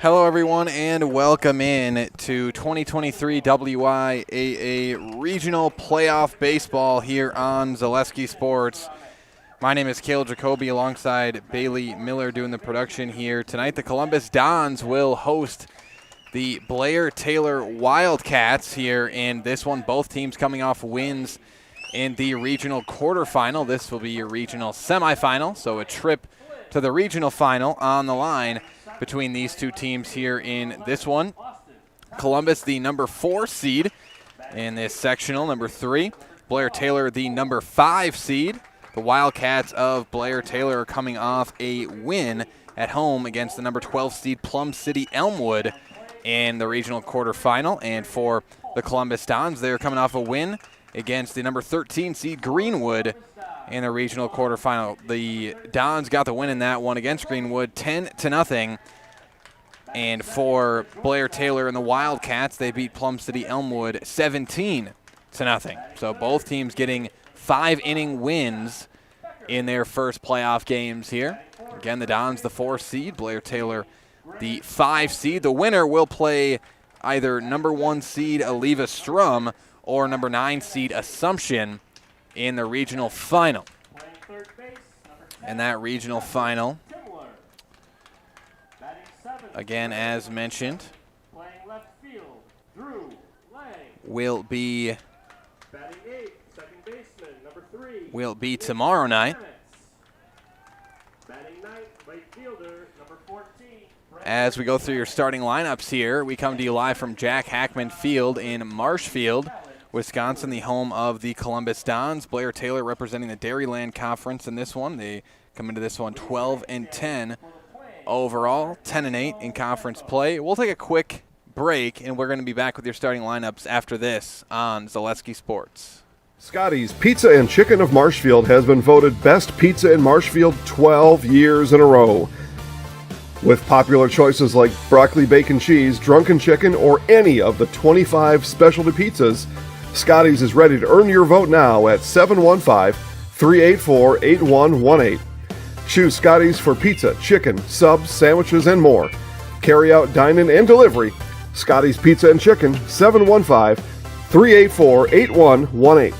Hello, everyone, and welcome in to 2023 WIAA Regional Playoff Baseball here on Zaleski Sports. My name is Cale Jacoby alongside Bailey Miller doing the production here. Tonight, the Columbus Dons will host the Blair-Taylor Wildcats here in this one. Both teams coming off wins in the regional quarterfinal. This will be your regional semifinal, so a trip to the regional final on the line between these two teams here in this one. Columbus, the number 4 seed in this sectional, number 3. Blair-Taylor, the number 5 seed. The Wildcats of Blair-Taylor are coming off a win at home against the number 12 seed Plum City Elmwood in the regional quarterfinal. And for the Columbus Dons, they're coming off a win against the number 13 seed Greenwood in the regional quarterfinal. The Dons got the win in that one against Greenwood, 10-0. And for Blair-Taylor and the Wildcats, they beat Plum City Elmwood 17-0. So both teams getting 5-inning wins in their first playoff games here. Again, the Dons the 4 seed, Blair-Taylor the 5 seed. The winner will play either number 1 seed Aleva Strum or number 9 seed Assumption in the regional final. And that regional final, again, as mentioned, will be tomorrow night. As we go through your starting lineups here, we come to you live from Jack Hackman Field in Marshfield, Wisconsin, the home of the Columbus Dons. Blair-Taylor representing the Dairyland Conference in this one. They come into this one 12-10 overall, 10-8 in conference play. We'll take a quick break, and we're going to be back with your starting lineups after this on Zaleski Sports. Scotty's Pizza and Chicken of Marshfield has been voted Best Pizza in Marshfield 12 years in a row. With popular choices like broccoli bacon cheese, drunken chicken, or any of the 25 specialty pizzas, Scotty's is ready to earn your vote now at 715-384-8118. Choose Scotty's for pizza, chicken, subs, sandwiches, and more. Carry out, dine-in, and delivery. Scotty's Pizza and Chicken, 715-384-8118.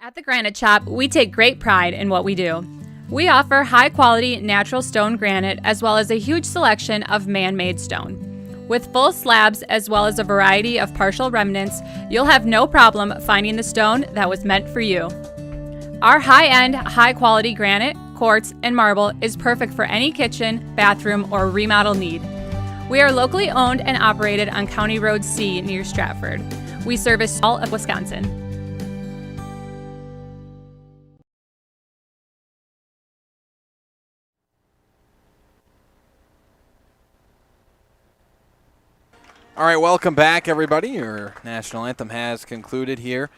At the Granite Shop, we take great pride in what we do. We offer high-quality natural stone granite as well as a huge selection of man-made stone. With full slabs as well as a variety of partial remnants, you'll have no problem finding the stone that was meant for you. Our high-end, high-quality granite, quartz, and marble is perfect for any kitchen, bathroom, or remodel need. We are locally owned and operated on County Road C near Stratford. We service all of Wisconsin. All right, welcome back, everybody. Your national anthem has concluded here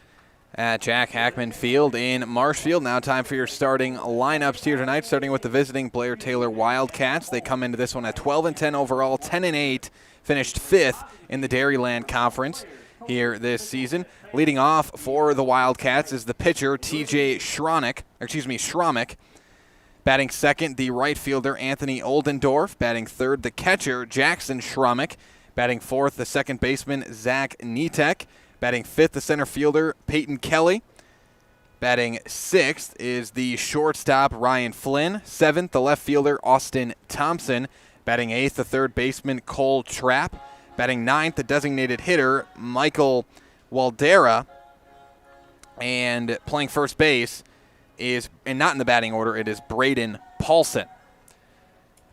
at Jack Hackman Field in Marshfield. Now time for your starting lineups here tonight, starting with the visiting Blair-Taylor Wildcats. They come into this one at 12-10 overall, 10-8, finished 5th in the Dairyland Conference here this season. Leading off for the Wildcats is the pitcher, TJ Schromick. Batting second, the right fielder, Anthony Oldendorf. Batting third, the catcher, Jackson Schromick. Batting fourth, the second baseman, Zach Nitek. Batting fifth, the center fielder, Peyton Kelly. Batting sixth is the shortstop, Ryan Flynn. Seventh, the left fielder, Austin Thompson. Batting eighth, the third baseman, Cole Trapp. Batting ninth, the designated hitter, Michael Waldera. And playing first base is, and not in the batting order, it is Braden Paulson.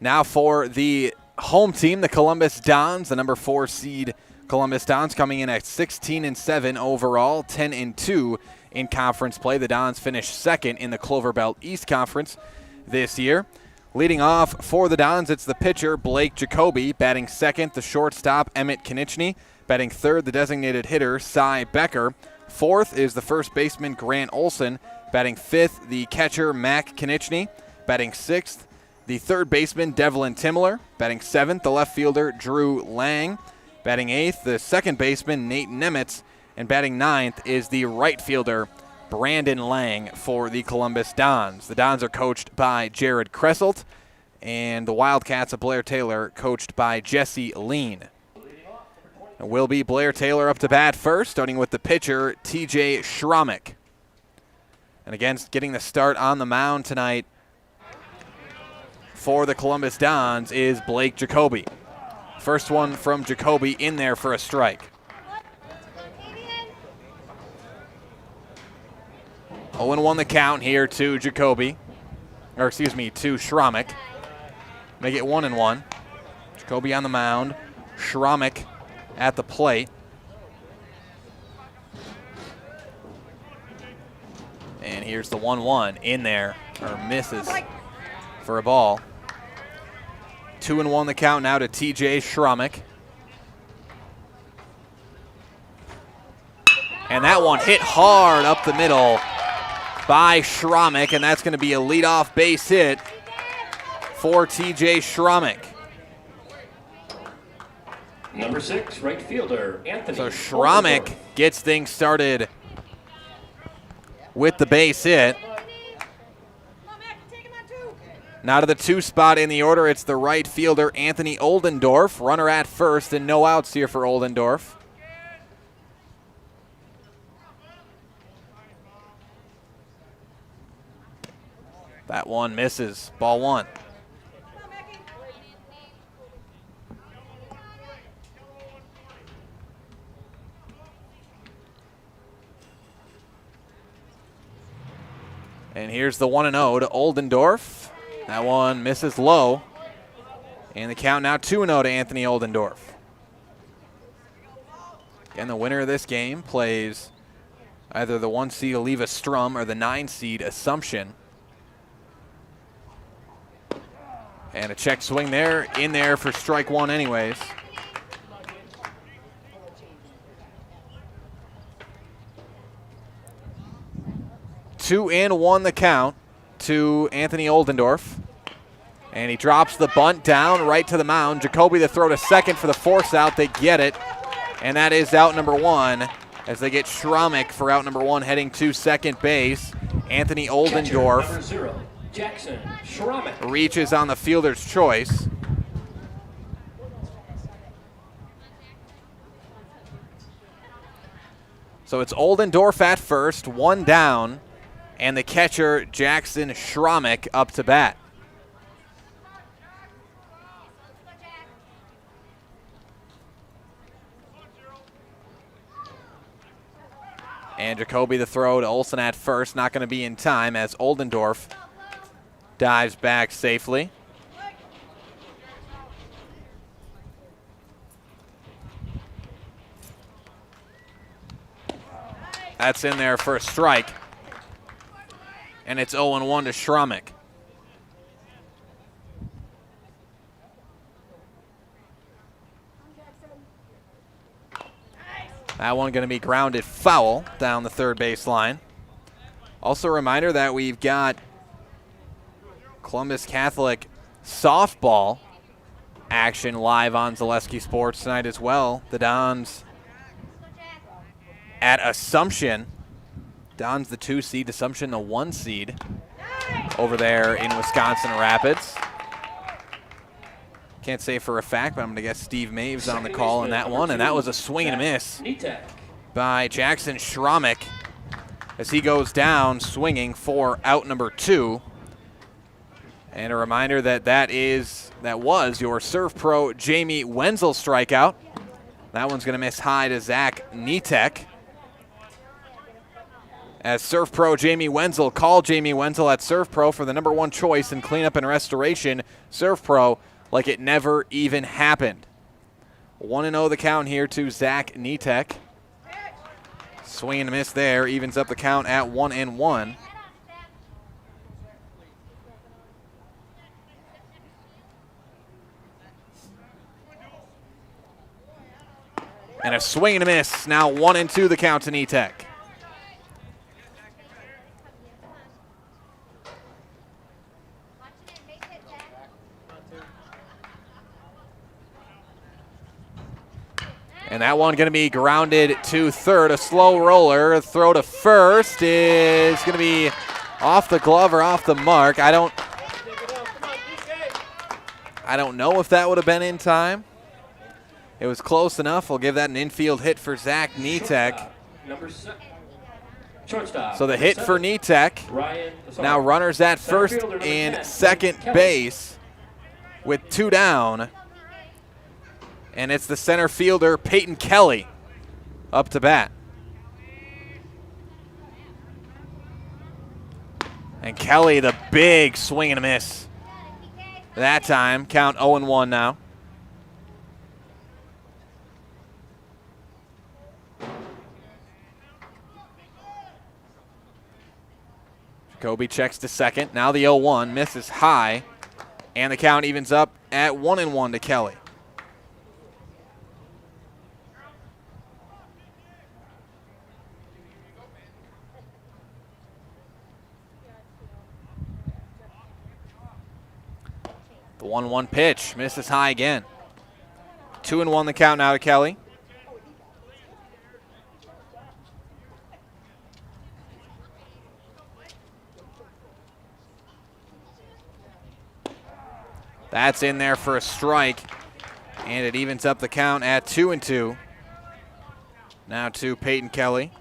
Now for the home team, the Columbus Dons, the number 4 seed Columbus Dons, coming in at 16-7 overall, 10-2 in conference play. The Dons finished second in the Clover Belt East Conference this year. Leading off for the Dons, it's the pitcher, Blake Jacoby. Batting second, the shortstop, Emmett Konieczny. Batting third, the designated hitter, Cy Becker. Fourth is the first baseman, Grant Olson. Batting fifth, the catcher, Mac Konieczny. Batting sixth, the third baseman, Devlin Timler. Batting seventh, the left fielder, Drew Lang. Batting eighth, the second baseman, Nate Nemitz. And batting ninth is the right fielder, Brandon Lang, for the Columbus Dons. The Dons are coached by Jared Kresselt. and the Wildcats of Blair-Taylor, coached by Jesse Lean. It will be Blair-Taylor up to bat first, starting with the pitcher, TJ Schromick. And again, getting the start on the mound tonight for the Columbus Dons is Blake Jacoby. First one from Jacoby in there for a strike. 0-1 the count here to Jacoby, or excuse me, to Schromick. Make it 1-1. Jacoby on the mound, Schromick at the plate. And here's the 1-1 in there, or misses for a ball. 2-1 the count now to TJ Schromick. And that one hit hard up the middle by Schromick, and that's going to be a leadoff base hit for TJ Schromick. Number 6, right fielder, Anthony. So Schromick gets things started with the base hit. Now to the 2 spot in the order, it's the right fielder, Anthony Oldendorf. Runner at first and no outs here for Oldendorf. That one misses. Ball 1. And here's the 1-0 to Oldendorf. That one misses low. And the count now 2-0 to Anthony Oldendorf. Again, the winner of this game plays either the 1 seed Oliva Strum or the 9 seed Assumption. And a check swing there, in there for strike 1 anyways. Two and 1 the count to Anthony Oldendorf. And he drops the bunt down right to the mound. Jacoby the throw to second for the force out. They get it. And that is out number 1 as they get Schromick for out number 1 heading to second base. Anthony Oldendorf. Number 0, Jackson Schromick. Reaches on the fielder's choice. So it's Oldendorf at first, 1 down, and the catcher, Jackson Schromick, up to bat. And Jacoby the throw to Olsen at first, not going to be in time as Oldendorf dives back safely. That's in there for a strike. And it's 0-1 to Schromick. That one going to be grounded foul down the third base line. Also a reminder that we've got Columbus Catholic softball action live on Zaleski Sports tonight as well. The Dons at Assumption. Dons the 2 seed, Assumption the 1 seed over there in Wisconsin Rapids. Can't say for a fact, but I'm going to guess Steve Maves on the call in that one. And that was a swing and a miss by Jackson Schromick as he goes down swinging for out number 2. And a reminder that that was your Serve Pro Jamie Wenzel strikeout. That one's going to miss high to Zach Nitek. As Surf Pro Jamie Wenzel, call Jamie Wenzel at Surf Pro for the number 1 choice in cleanup and restoration. Surf Pro like it never even happened. 1-0 the count here to Zach Nitek. Swing and a miss there, evens up the count at 1-1. And a swing and a miss, now 1-2 the count to Nitek. And that one going to be grounded to third. A slow roller. Throw to first is going to be off the glove or off the mark. I don't know if that would have been in time. It was close enough. We'll give that an infield hit for Zach Nitek. Shortstop. So the hit for Nitek. Now runners at first and second base with 2 down. And it's the center fielder, Peyton Kelly, up to bat. And Kelly, the big swing and a miss. That time, count 0-1 now. Jacoby checks to second. Now the 0-1 misses high. And the count evens up at 1-1 to Kelly. The 1-1 pitch misses high again. 2-1 the count now to Kelly. That's in there for a strike, and it evens up the count at 2-2. Now to Peyton Kelly.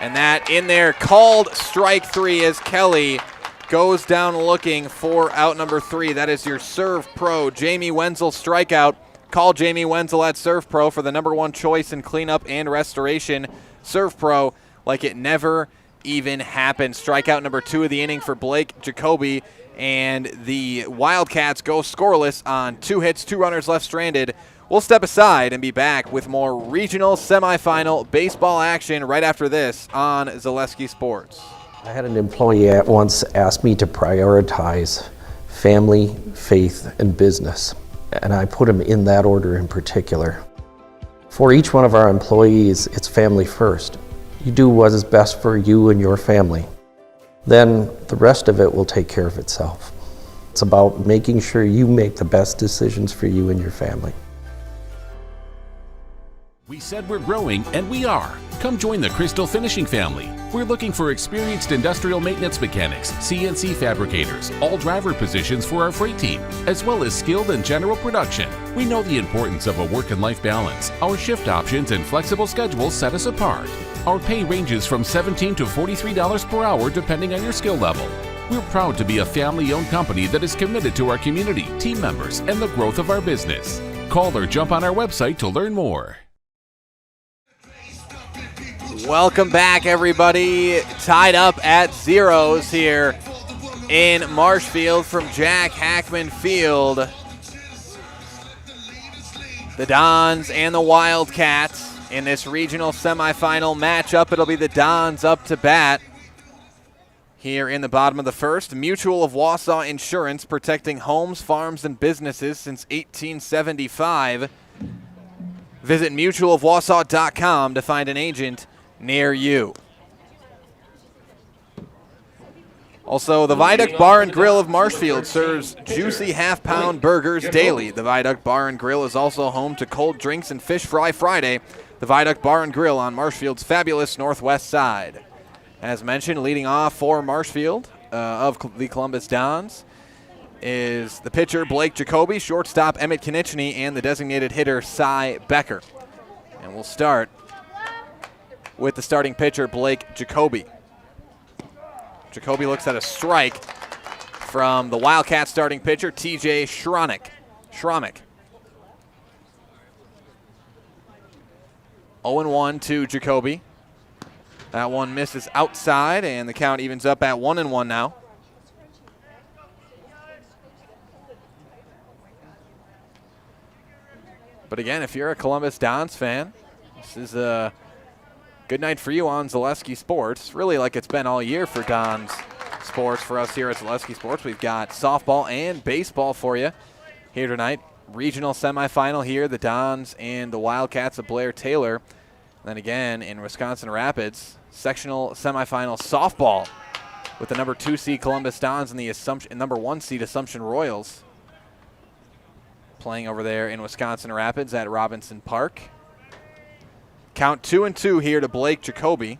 And that in there, called strike 3 as Kelly goes down looking for out number 3. That is your Serve Pro Jamie Wenzel strikeout. Call Jamie Wenzel at Serve Pro for the #1 choice in cleanup and restoration. Serve Pro like it never even happened. Strikeout number 2 of the inning for Blake Jacoby, and the Wildcats go scoreless on 2 hits, 2 runners left stranded. We'll step aside and be back with more regional semifinal baseball action right after this on Zaleski Sports. I had an employee at once ask me to prioritize family, faith, and business, and I put them in that order in particular. For each one of our employees, it's family first. You do what is best for you and your family. Then the rest of it will take care of itself. It's about making sure you make the best decisions for you and your family. We said we're growing, and we are. Come join the Crystal Finishing family. We're looking for experienced industrial maintenance mechanics, CNC fabricators, all driver positions for our freight team, as well as skilled and general production. We know the importance of a work and life balance. Our shift options and flexible schedules set us apart. Our pay ranges from $17 to $43 per hour depending on your skill level. We're proud to be a family-owned company that is committed to our community, team members, and the growth of our business. Call or jump on our website to learn more. Welcome back, everybody. Tied up at zeros here in Marshfield from Jack Hackman Field. The Dons and the Wildcats in this regional semifinal matchup. It'll be the Dons up to bat here in the bottom of the first. Mutual of Wausau Insurance, protecting homes, farms, and businesses since 1875. Visit mutualofwausau.com to find an agent near you. Also, the Viaduct Bar and Grill of Marshfield serves juicy half-pound burgers daily. The Viaduct Bar and Grill is also home to cold drinks and Fish Fry Friday. The Viaduct Bar and Grill on Marshfield's fabulous northwest side. As mentioned, leading off for Marshfield of the Columbus Dons is the pitcher Blake Jacoby, shortstop Emmett Konieczny, and the designated hitter Cy Becker. And we'll start with the starting pitcher Blake Jacoby. Jacoby looks at a strike from the Wildcat starting pitcher TJ Schromick. 0-1 to Jacoby. That one misses outside, and the count evens up at 1-1 now. But again, if you're a Columbus Dons fan, this is a good night for you on Zaleski Sports. Really like it's been all year for Dons Sports for us here at Zaleski Sports. We've got softball and baseball for you here tonight. Regional semifinal here, the Dons and the Wildcats of Blair-Taylor. Then again in Wisconsin Rapids, sectional semifinal softball with the number 2 seed Columbus Dons and the number 1 seed Assumption Royals playing over there in Wisconsin Rapids at Robinson Park. Count 2-2 here to Blake Jacoby.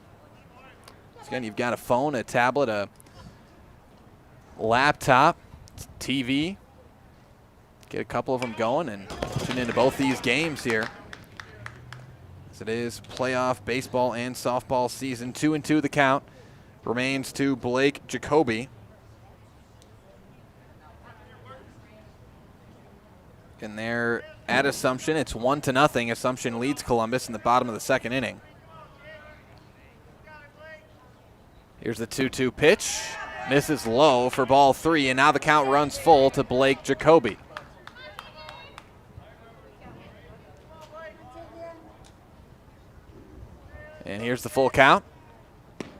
Again, you've got a phone, a tablet, a laptop, TV. Get a couple of them going and tune into both these games here. As it is playoff baseball and softball season. 2-2 the count. Remains to Blake Jacoby. And they're at Assumption. It's 1-0. Assumption leads Columbus in the bottom of the second inning. Here's the 2-2 pitch. Misses low for ball 3, and now the count runs full to Blake Jacoby. And here's the full count.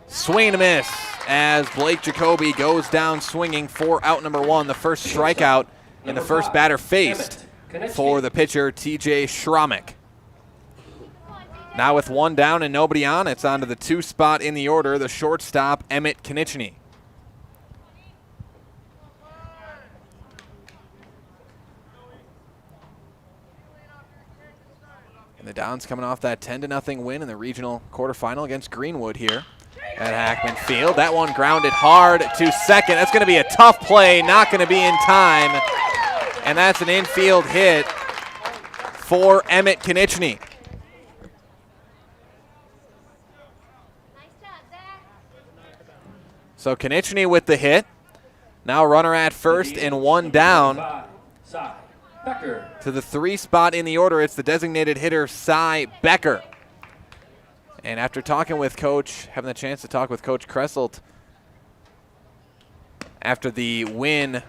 Swing and a miss as Blake Jacoby goes down swinging for out number 1, the first strikeout and the first batter faced for the pitcher, TJ Schramek. Now with 1 down and nobody on, it's on to the 2 spot in the order, the shortstop, Emmett Konieczny. And the Dons coming off that 10-0 win in the regional quarterfinal against Greenwood here at Hackman Field. That one grounded hard to second. That's going to be a tough play, not going to be in time. And that's an infield hit for Emmett Konieczny. So Konieczny with the hit. Now runner at first and 1 down. To the 3 spot in the order, it's the designated hitter, Cy Becker. And after talking with Coach, having the chance to talk with Coach Kresselt after the win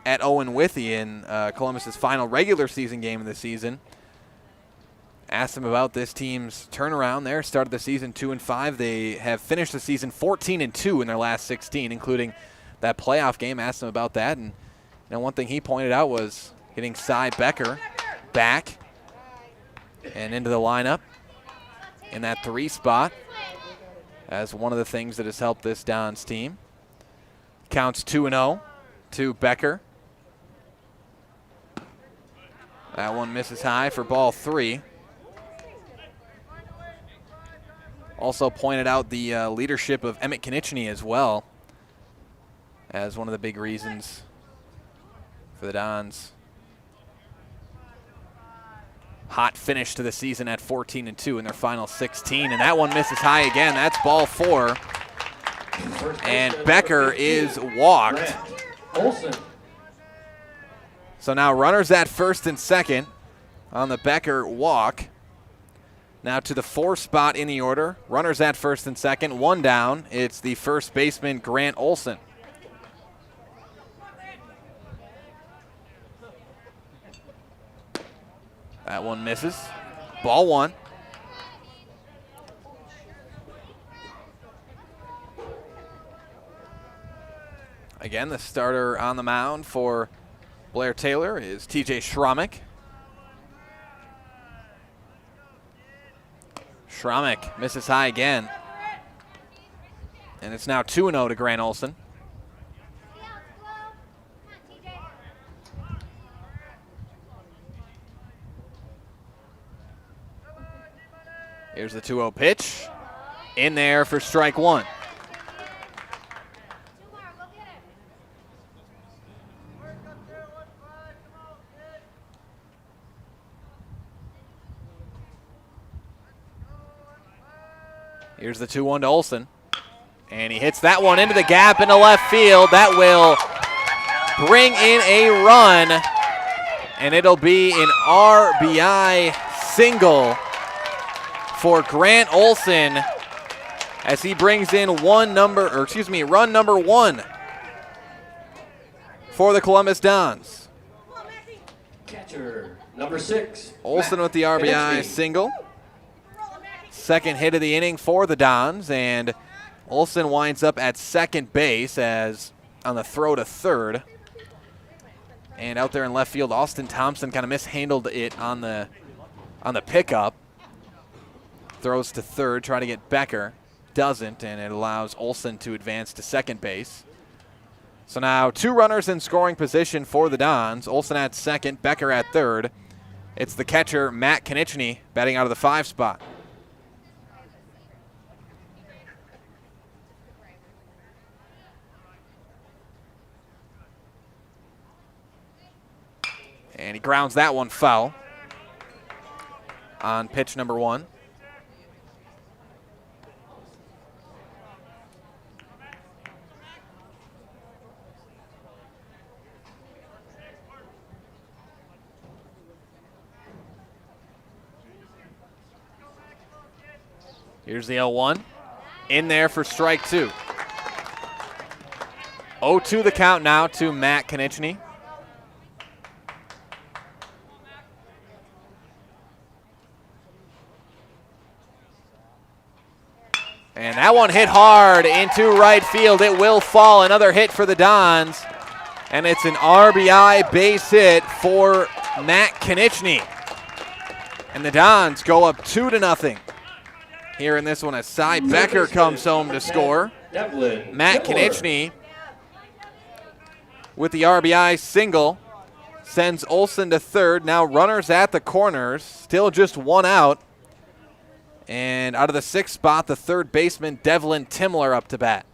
at Owen Withy in Columbus's final regular season game of the season, asked him about this team's turnaround there. Started the season 2-5. They have finished the season 14-2 in their last 16, including that playoff game. Asked him about that, and one thing he pointed out was getting Cy Becker back and into the lineup in that 3 spot as one of the things that has helped this Dons team. Counts 2-0 to Becker. That one misses high for ball 3. Also pointed out the leadership of Emmett Konieczny as well as one of the big reasons for the Dons' hot finish to the season at 14-2 in their final 16. And that one misses high again. That's ball 4. And Becker is walked. So now runners at first and second on the Becker walk. Now to the 4 spot in the order. Runners at first and second, 1 down. It's the first baseman, Grant Olson. That one misses. Ball 1. Again, the starter on the mound for Blair-Taylor is TJ Schramek. Schramek misses high again. And it's now 2-0 to Grant Olson. Here's the 2-0 pitch. In there for strike 1. Here's the 2-1 to Olson. And he hits that one into the gap into left field. That will bring in a run. And it'll be an RBI single for Grant Olson as he brings in run number 1 for the Columbus Dons. Catcher, number 6. Olson with the RBI single. Second hit of the inning for the Dons, and Olson winds up at second base as on the throw to third. And out there in left field, Austin Thompson kind of mishandled it on the pickup. Throws to third, trying to get Becker. Doesn't, and it allows Olson to advance to second base. So now 2 runners in scoring position for the Dons. Olson at second, Becker at third. It's the catcher, Matt Konieczny, batting out of the 5 spot. grounds that one foul on pitch number 1. Here's the 0-1. In there for strike 2. 0-2 the count now to Matt Konieczny. And that one hit hard into right field. It will fall. Another hit for the Dons. And it's an RBI base hit for Matt Konieczny. And the Dons go up 2-0. Here in this one, as Cy Becker comes home to score. Matt Konieczny with the RBI single sends Olson to third. Now runners at the corners, still just 1 out. And out of the 6th spot, the third baseman, Devlin Timler, up to bat.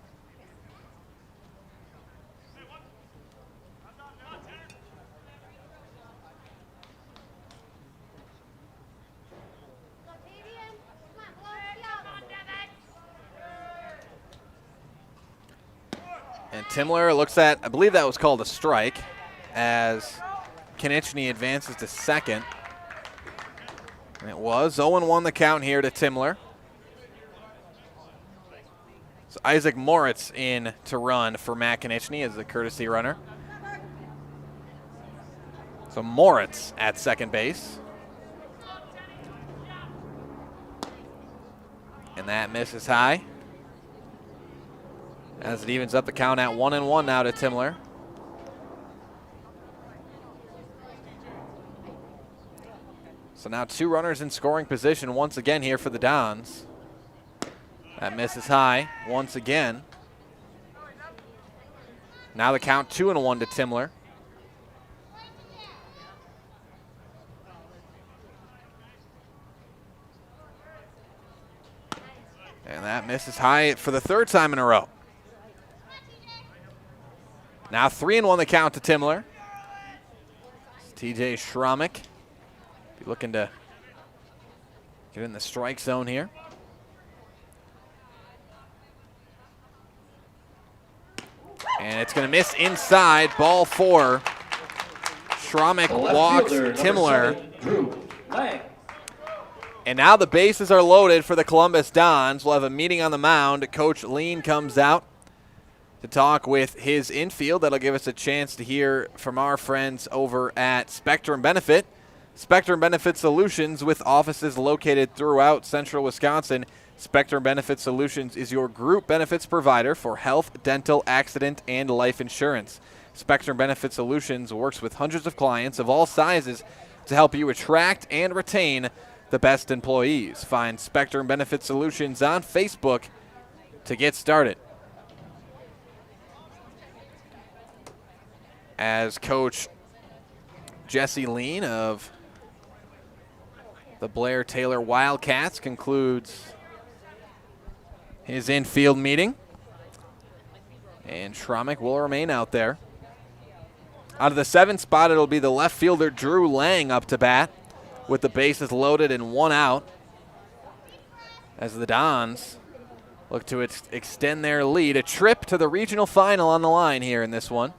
And Timler looks at, I believe that was called a strike, as Konieczny advances to second. And it was 0-1 the count here to Timler. So Isaac Moritz in to run for Matt Konieczny as the courtesy runner. So Moritz at second base. And that misses high, as it evens up the count at 1-1 now to Timler. So now 2 runners in scoring position once again here for the Dons. That misses high once again. Now the count 2-1 to Timler. And that misses high for the 3rd time in a row. Now 3-1 the count to Timler. TJ Schramek be looking to get in the strike zone here. And it's going to miss inside, ball 4. Schramek walks Timler. And now the bases are loaded for the Columbus Dons. We'll have a meeting on the mound. Coach Lean comes out to talk with his infield. That'll give us a chance to hear from our friends over at Spectrum Benefit. Spectrum Benefit Solutions, with offices located throughout central Wisconsin. Spectrum Benefit Solutions is your group benefits provider for health, dental, accident, and life insurance. Spectrum Benefit Solutions works with hundreds of clients of all sizes to help you attract and retain the best employees. Find Spectrum Benefit Solutions on Facebook to get started. As Coach Jesse Lean of the Blair-Taylor Wildcats concludes his infield meeting. And Schramek will remain out there. Out of the 7th spot, it'll be the left fielder Drew Lang up to bat with the bases loaded and 1 out, as the Dons look to extend their lead. A trip to the regional final on the line here in this one.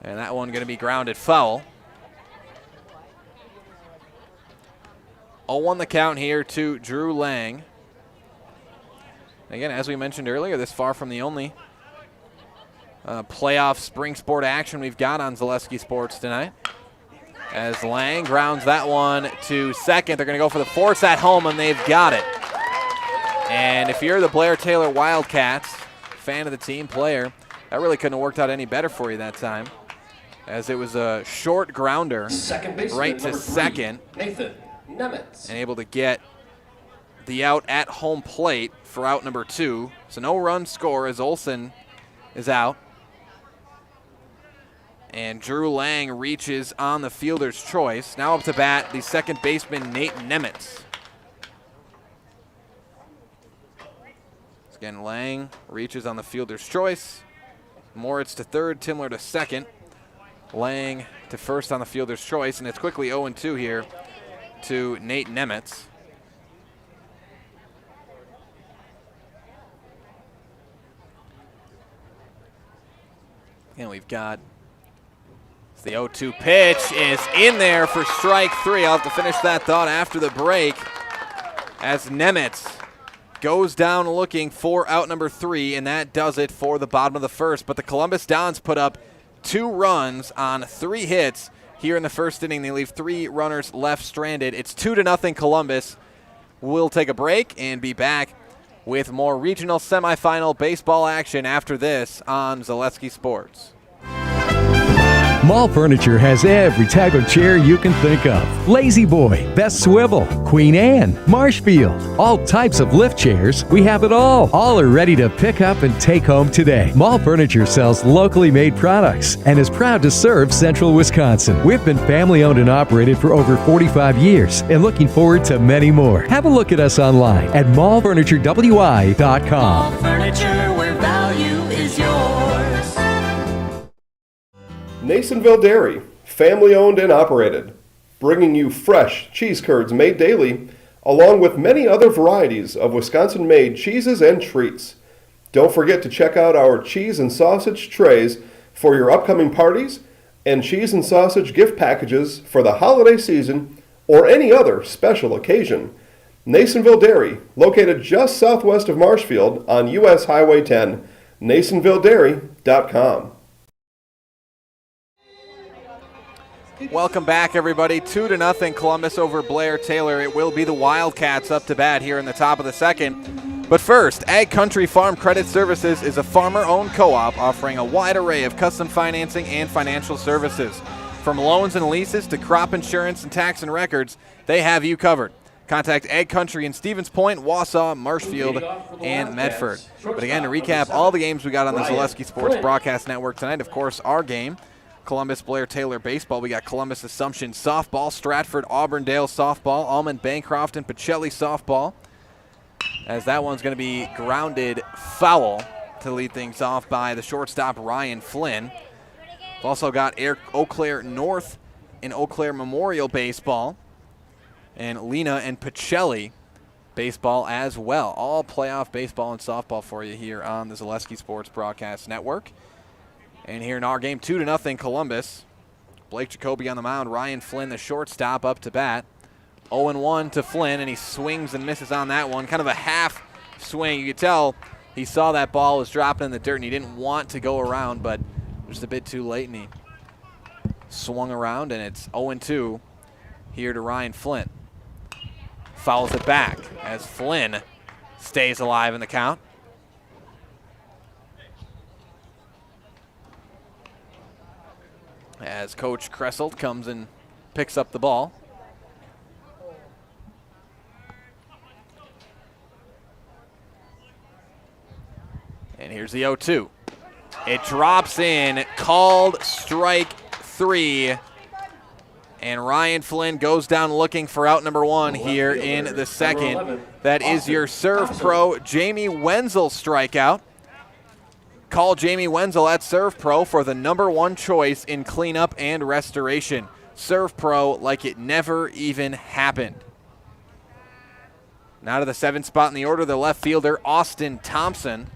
And that one going to be grounded foul. 0-1 the count here to Drew Lang. Again, as we mentioned earlier, this far from the only playoff spring sport action we've got on Zaleski Sports tonight. As Lang grounds that one to second. They're going to go for the force at home, and they've got it. And if you're the Blair-Taylor Wildcats, fan of the team, player, that really couldn't have worked out any better for you that time, as it was a short grounder right to second. Nathan Nemitz. And able to get the out at home plate for out number 2. So no run score as Olson is out. And Drew Lang reaches on the fielder's choice. Now up to bat, the second baseman, Nate Nemitz. Again, Lang reaches on the fielder's choice. Moritz to third, Timler to second. Lang to first on the fielder's choice, and it's quickly 0-2 here to Nate Nemitz. And we've got the 0-2 pitch is in there for strike 3. I'll have to finish that thought after the break as Nemitz goes down looking for out number 3, and that does it for the bottom of the first. But the Columbus Dons put up 2 runs on 3 hits here in the first inning. They leave 3 runners left stranded. It's 2-0 Columbus. We'll take a break and be back with more regional semifinal baseball action after this on Zaleski Sports. Mall Furniture has every type of chair you can think of. Lazy Boy, Best Swivel, Queen Anne, Marshfield, all types of lift chairs. We have it all. All are ready to pick up and take home today. Mall Furniture sells locally made products and is proud to serve Central Wisconsin. We've been family owned and operated for over 45 years and looking forward to many more. Have a look at us online at mallfurniturewi.com. Mall Furniture, where value is yours. Nasonville Dairy, family owned and operated, bringing you fresh cheese curds made daily, along with many other varieties of Wisconsin-made cheeses and treats. Don't forget to check out our cheese and sausage trays for your upcoming parties and cheese and sausage gift packages for the holiday season or any other special occasion. Nasonville Dairy, located just southwest of Marshfield on U.S. Highway 10, nasonvilledairy.com. Welcome back, everybody. 2-0 Columbus over Blair-Taylor. It will be the Wildcats up to bat here in the top of the second. But first, Ag Country Farm Credit Services is a farmer-owned co-op offering a wide array of custom financing and financial services. From loans and leases to crop insurance and tax and records, they have you covered. Contact Ag Country in Stevens Point, Wausau, Marshfield, and Medford. But again, to recap all the games we got on the Zaleski Sports Broadcast Network tonight, of course, our game, Columbus Blair-Taylor baseball. We got Columbus Assumption softball, Stratford Auburndale softball, Almond Bancroft and Pacelli softball. As that one's going to be grounded foul to lead things off by the shortstop Ryan Flynn. We've also got Eau Claire North and Eau Claire Memorial baseball, and Lena and Pacelli baseball as well. All playoff baseball and softball for you here on the Zaleski Sports Broadcast Network. And here in our game, 2-0 Columbus. Blake Jacoby on the mound. Ryan Flynn, the shortstop, up to bat. 0-1 to Flynn, and he swings and misses on that one. Kind of a half swing. You could tell he saw that ball was dropping in the dirt, and he didn't want to go around, but just a bit too late, and he swung around, and it's 0-2 here to Ryan Flynn. Fouls it back as Flynn stays alive in the count. As Coach Kresselt comes and picks up the ball. And here's the 0-2. It drops in, called strike 3. And Ryan Flynn goes down looking for out number 1 here in the second. That is your Serve Pro Jamie Wenzel strikeout. Call Jamie Wenzel at Serve Pro for the number 1 choice in cleanup and restoration. Serve Pro like it never even happened. Now to the 7th spot in the order, the left fielder, Austin Thompson.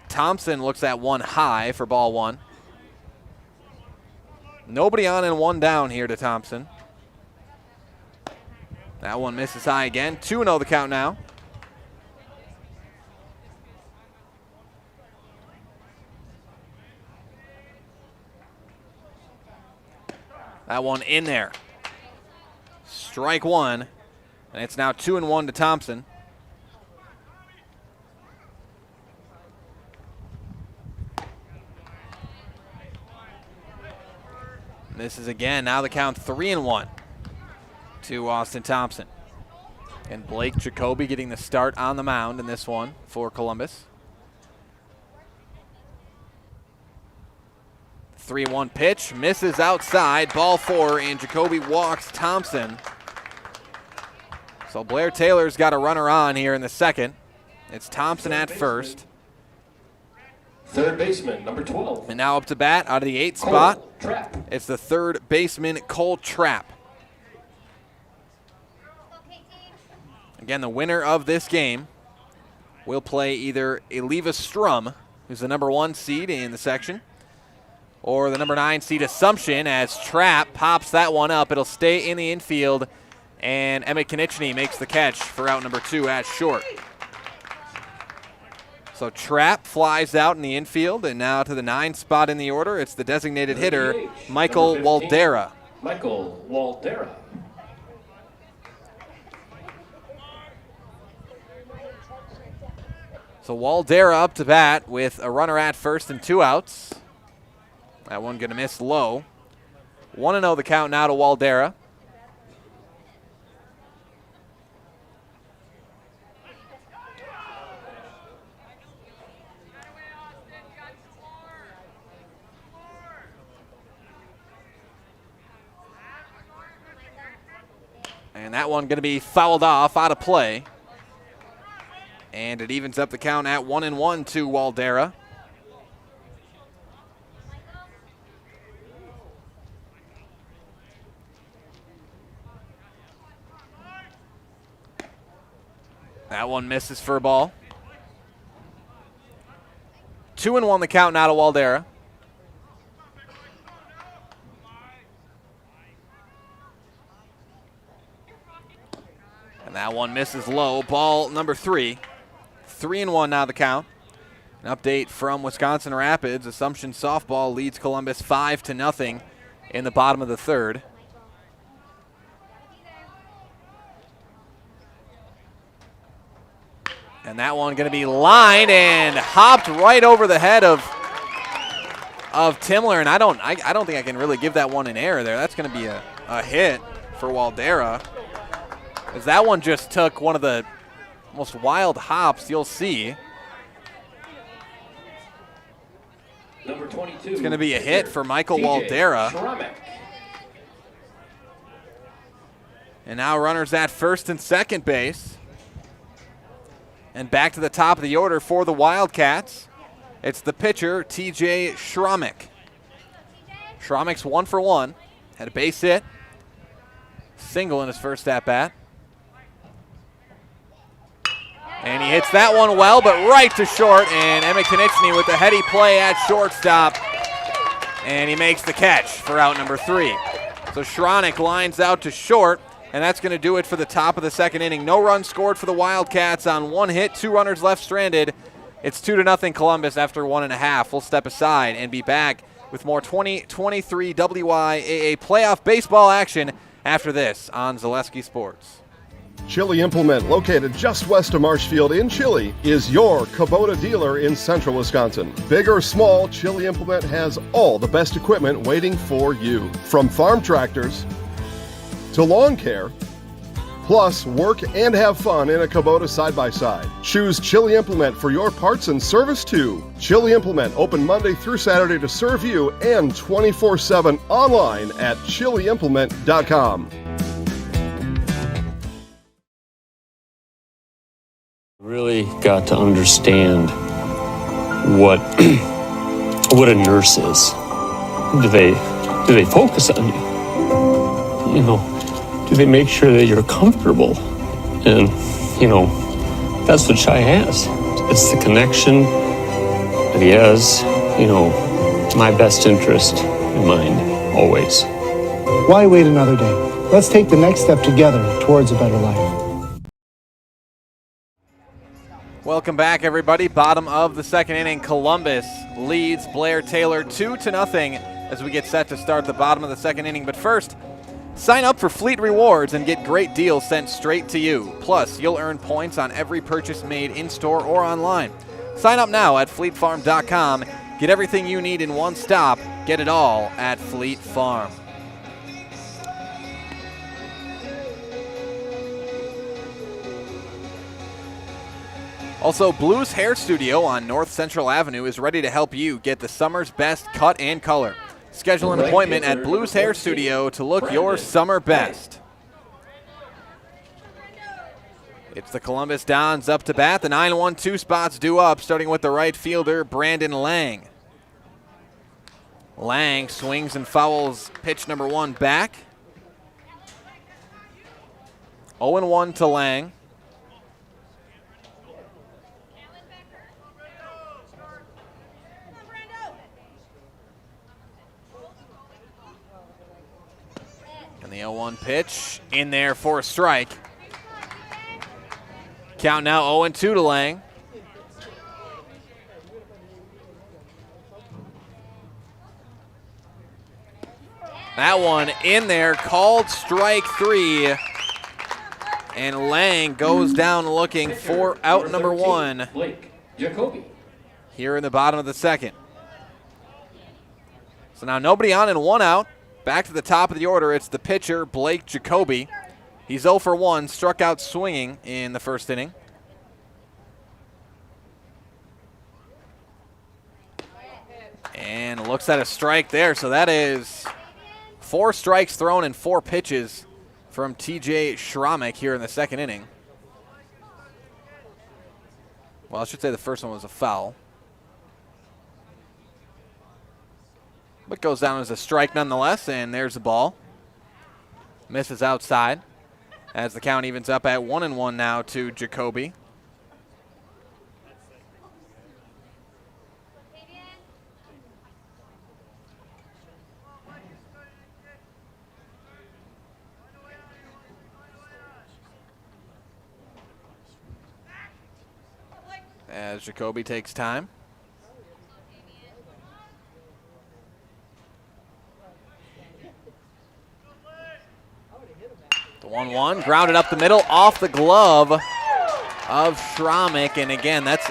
Thompson looks at one high for ball 1. Nobody on and 1 down here to Thompson. That one misses high again. 2-0 the count now. That one in there. Strike 1. And it's now 2-1 to Thompson. This is again, now the count 3-1 to Austin Thompson. And Blake Jacoby getting the start on the mound in this one for Columbus. 3-1 pitch, misses outside, ball 4, and Jacoby walks Thompson. So Blair-Taylor's got a runner on here in the second. It's Thompson at first. Third baseman, number 12. And now up to bat out of the 8th spot. Trap. It's the third baseman, Cole Trapp. Again, the winner of this game will play either Eliva Strum, who's the number 1 seed in the section, or the number 9 seed Assumption, as Trapp pops that one up. It'll stay in the infield, and Emmett Konieczny makes the catch for out number 2 at short. So Trapp flies out in the infield, and now to the 9th spot in the order, it's the designated hitter, Michael Waldera. Michael Waldera. So Waldera up to bat with a runner at first and 2 outs. That one going to miss low. 1-0 the count now to Waldera. And that one going to be fouled off, out of play. And it evens up the count at 1-1 to Waldera. That one misses for a ball. 2-1 the count now to Waldera. And that one misses low. Ball number 3. 3-1 now the count. An update from Wisconsin Rapids. Assumption softball leads Columbus 5-0 in the bottom of the 3rd. And that one going to be lined and hopped right over the head of Timler. And I don't think I can really give that one an error there. That's going to be a hit for Waldera, as that one just took one of the most wild hops you'll see. Number 22. It's going to be a hit for Michael Waldera. Schramek. And now runners at first and second base. And back to the top of the order for the Wildcats. It's the pitcher, TJ Schramek. Schramek's 1 for 1. Had a base hit. Single in his first at-bat. And he hits that one well, but right to short. And Emmett Konieczny with the heady play at shortstop. And he makes the catch for out number 3. So Schramek lines out to short. And that's going to do it for the top of the second inning. No runs scored for the Wildcats on 1 hit, 2 runners left stranded. It's 2-0 Columbus after 1.5. We'll step aside and be back with more 2023 WIAA playoff baseball action after this on Zaleski Sports. Chili Implement, located just west of Marshfield in Chili, is your Kubota dealer in central Wisconsin. Big or small, Chili Implement has all the best equipment waiting for you. From farm tractors to lawn care, plus work and have fun in a Kubota side-by-side. Choose Chili Implement for your parts and service too. Chili Implement, open Monday through Saturday to serve you, and 24/7 online at chiliimplement.com. Really got to understand what what a nurse is. Do they focus on you? You know, do they make sure that you're comfortable? And you know, that's what Shai has. It's the connection that he has. You know, my best interest in mind always. Why wait another day? Let's take the next step together towards a better life. Welcome back, everybody. Bottom of the second inning, Columbus leads Blair-Taylor 2-0 as we get set to start the bottom of the second inning. But first, sign up for Fleet Rewards and get great deals sent straight to you. Plus, you'll earn points on every purchase made in-store or online. Sign up now at fleetfarm.com. Get everything you need in one stop. Get it all at Fleet Farm. Also, Blues Hair Studio on North Central Avenue is ready to help you get the summer's best cut and color. Schedule an appointment at Blues Hair Studio to look your summer best. It's the Columbus Dons up to bat. The 9-1-2 spots due up, starting with the right fielder, Brandon Lang. Lang swings and fouls pitch number 1 back. 0-1 to Lang. And the 0-1 pitch in there for a strike. Count now 0-2 to Lang. That one in there, called strike 3. And Lang goes down looking for out number 1. Blake Jacoby. Here in the bottom of the second. So now nobody on and 1 out. Back to the top of the order, it's the pitcher, Blake Jacoby. He's 0 for 1, struck out swinging in the first inning. And looks at a strike there, so that is 4 strikes thrown and 4 pitches from TJ Schramek here in the second inning. Well, I should say the first one was a foul. But goes down as a strike nonetheless, and there's the ball. Misses outside as the count evens up at 1-1 now to Jacoby. As Jacoby takes time. The 1-1, grounded up the middle, off the glove of Schramek. And again, that's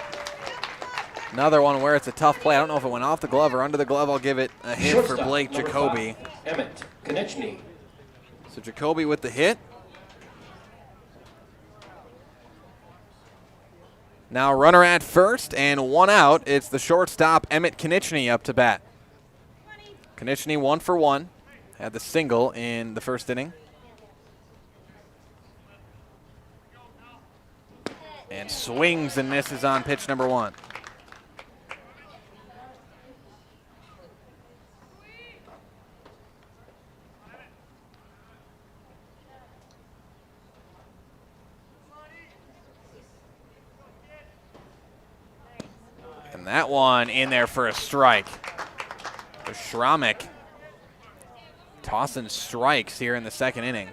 another one where it's a tough play. I don't know if it went off the glove or under the glove. I'll give it a hit for Blake Jacoby. Emmett Konechny. So Jacoby with the hit. Now runner at first and 1 out. It's the shortstop, Emmett Konechny, up to bat. Konechny 1 for 1. Had the single in the first inning. And swings and misses on pitch number 1. And that one in there for a strike. For Schramek tossing strikes here in the second inning.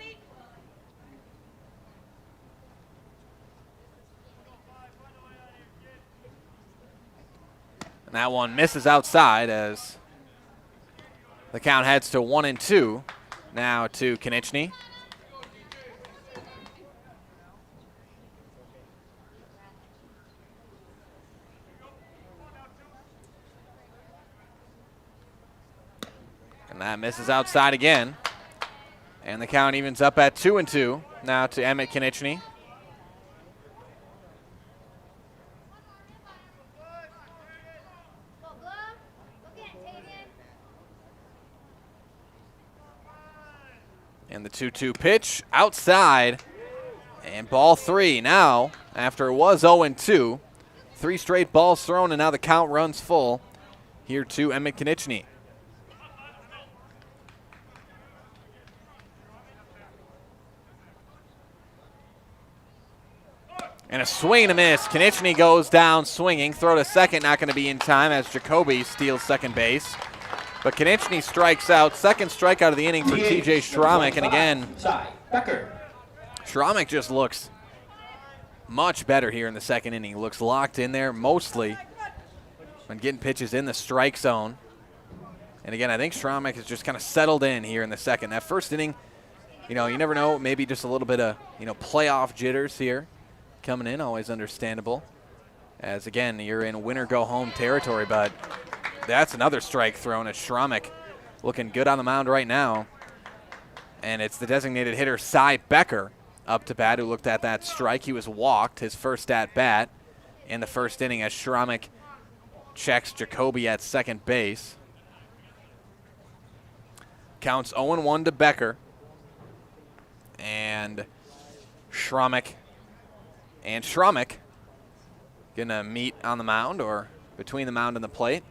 And that one misses outside as the count heads to 1-2. Now to Konechny. And that misses outside again. And the count evens up at 2-2. Now to Emmett Konechny. And the 2-2 pitch outside. And ball 3 now, after it was 0-2. 3 straight balls thrown, and now the count runs full here to Emmett Konechny. And a swing and a miss. Konechny goes down swinging. Throw to second, not going to be in time as Jacoby steals second base. But Konechny strikes out. Second strikeout of the inning for TJ Schramek. And again, Schramek just looks much better here in the second inning. He looks locked in there mostly when getting pitches in the strike zone. And again, I think Schramek has just kind of settled in here in the second. That first inning, you never know, maybe just a little bit of, playoff jitters here coming in, always understandable. As again, you're in winner-go-home territory, but that's another strike thrown at Schramek. Looking good on the mound right now. And it's the designated hitter, Cy Becker, up to bat, who looked at that strike. He was walked his first at-bat in the first inning as Schramek checks Jacoby at second base. Counts 0-1 to Becker. And Schramek And Schrumick going to meet on the mound or between the mound and the plate.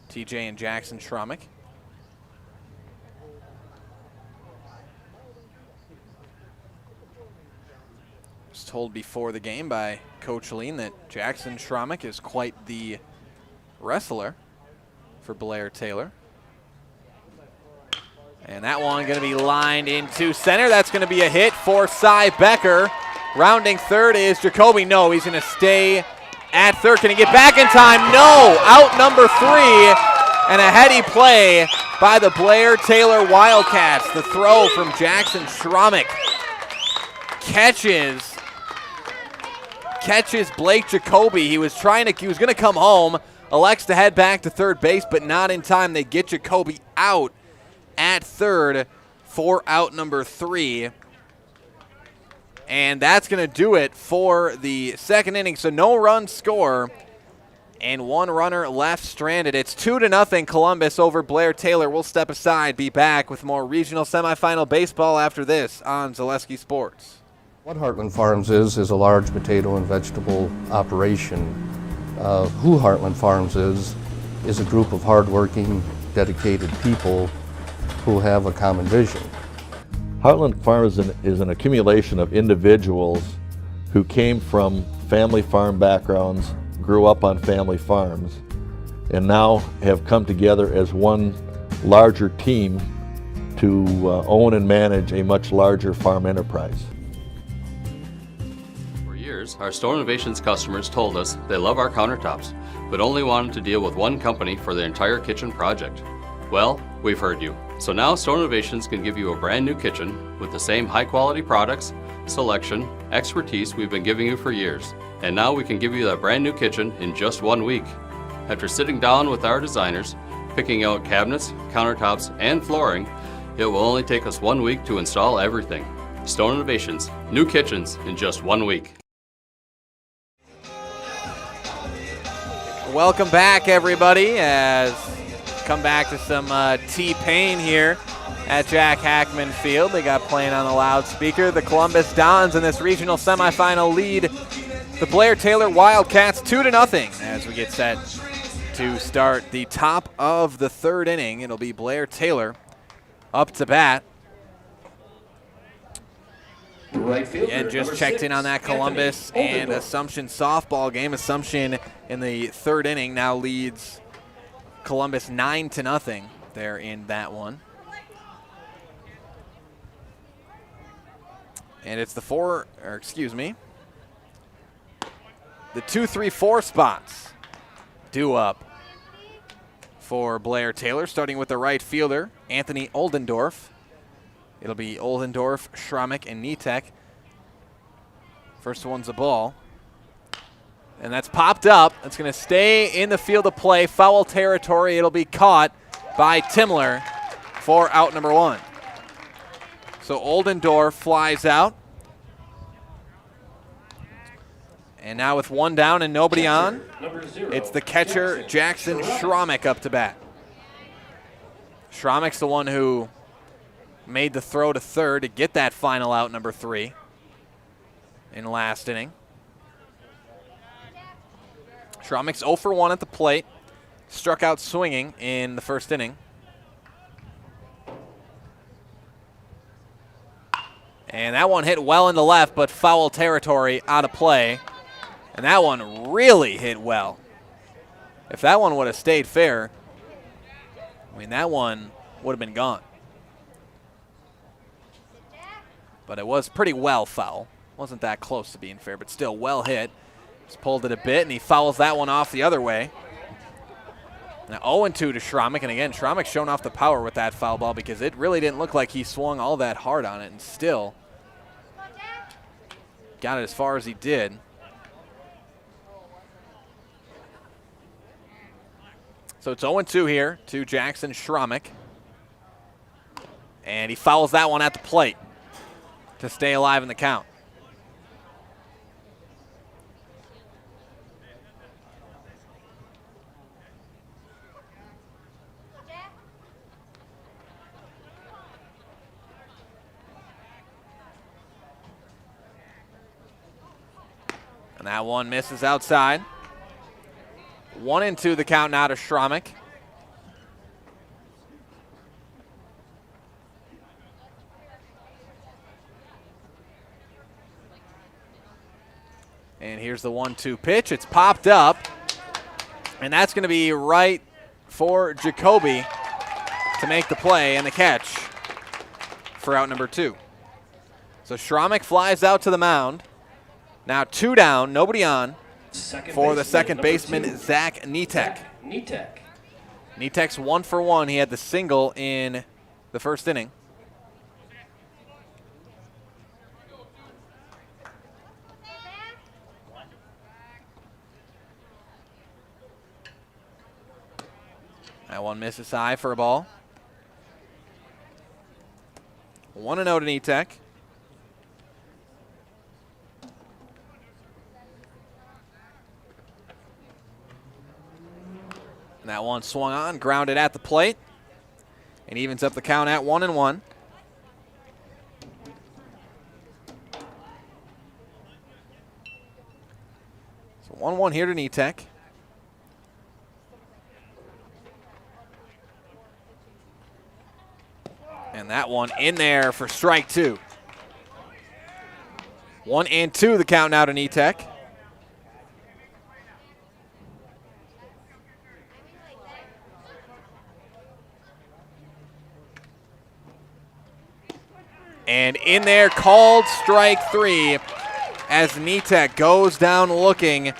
TJ and Jackson Schrumick. Was told before the game by Coach Lean that Jackson Schrumick is quite the wrestler for Blair-Taylor. And that one going to be lined into center. That's going to be a hit for Cy Becker. Rounding third is Jacoby. No, he's going to stay at third. Can he get back in time? No. Out number 3. And a heady play by the Blair-Taylor Wildcats. The throw from Jackson Schrumick catches Blake Jacoby. He was going to come home. Elects to head back to third base, but not in time. They get Jacoby out at third for out number 3. And that's going to do it for the second inning. So no run score and 1 runner left stranded. It's 2-0 Columbus over Blair-Taylor. We'll step aside, be back with more regional semifinal baseball after this on Zaleski Sports. What Heartland Farms is a large potato and vegetable operation. Who Heartland Farms is a group of hardworking, dedicated people who have a common vision. Heartland Farms is an accumulation of individuals who came from family farm backgrounds, grew up on family farms, and now have come together as one larger team to own and manage a much larger farm enterprise. For years, our Stone Innovations customers told us they love our countertops, but only wanted to deal with one company for their entire kitchen project. Well, we've heard you. So now Stone Innovations can give you a brand new kitchen with the same high quality products, selection, expertise we've been giving you for years. And now we can give you that brand new kitchen in just 1 week. After sitting down with our designers, picking out cabinets, countertops, and flooring, it will only take us 1 week to install everything. Stone Innovations, new kitchens in just 1 week. Welcome back, everybody, as come back to some T-Pain here at Jack Hackman Field. They got playing on the loudspeaker. The Columbus Dons in this regional semifinal lead the Blair-Taylor Wildcats 2-0 as we get set to start the top of the third inning. It'll be Blair-Taylor up to bat. Right fielder, and just checked in on that Columbus and Assumption softball game. Assumption in the third inning now leads Columbus 9-0 there in that one. And it's the 2, 3, 4 spots due up for Blair-Taylor, starting with the right fielder, Anthony Oldendorf. It'll be Oldendorf, Schrumick, and Nitek. First one's a ball. And that's popped up. It's going to stay in the field of play. Foul territory. It'll be caught by Timler for out number 1. So Oldendorf flies out. And now with 1 down and nobody on, it's the catcher, Jackson Schrumick, up to bat. Schrumick's the one who made the throw to third to get that final out, number 3, in last inning. Schrumick's 0 for 1 at the plate. Struck out swinging in the first inning. And that one hit well into left, but foul territory, out of play. And that one really hit well. If that one would have stayed fair, I mean, that one would have been gone. But it was pretty well foul. Wasn't that close to being fair, but still well hit. Just pulled it a bit, and he fouls that one off the other way. Now 0-2 to Schrumick, and again, Schrumick showing off the power with that foul ball because it really didn't look like he swung all that hard on it, and still got it as far as he did. So it's 0-2 here to Jackson Schrumick. And he fouls that one at the plate to stay alive in the count. And that one misses outside. 1-2 the count now to Schramek. And here's the 1-2 pitch. It's popped up. And that's going to be right for Jacoby to make the play and the catch for out number 2. So Schramek flies out to the mound. Now 2 down, nobody on for the second baseman, Zach Nitek. Nitek's 1 for 1. He had the single in the first inning. That one misses high for a ball. 1-0 to Nitek. And that one swung on, grounded at the plate, and evens up the count at 1-1. So 1-1 here to Nitek. And that one in there for strike 2. 1-2 the count now to Nitek. And in there, called strike 3 as Nitek goes down looking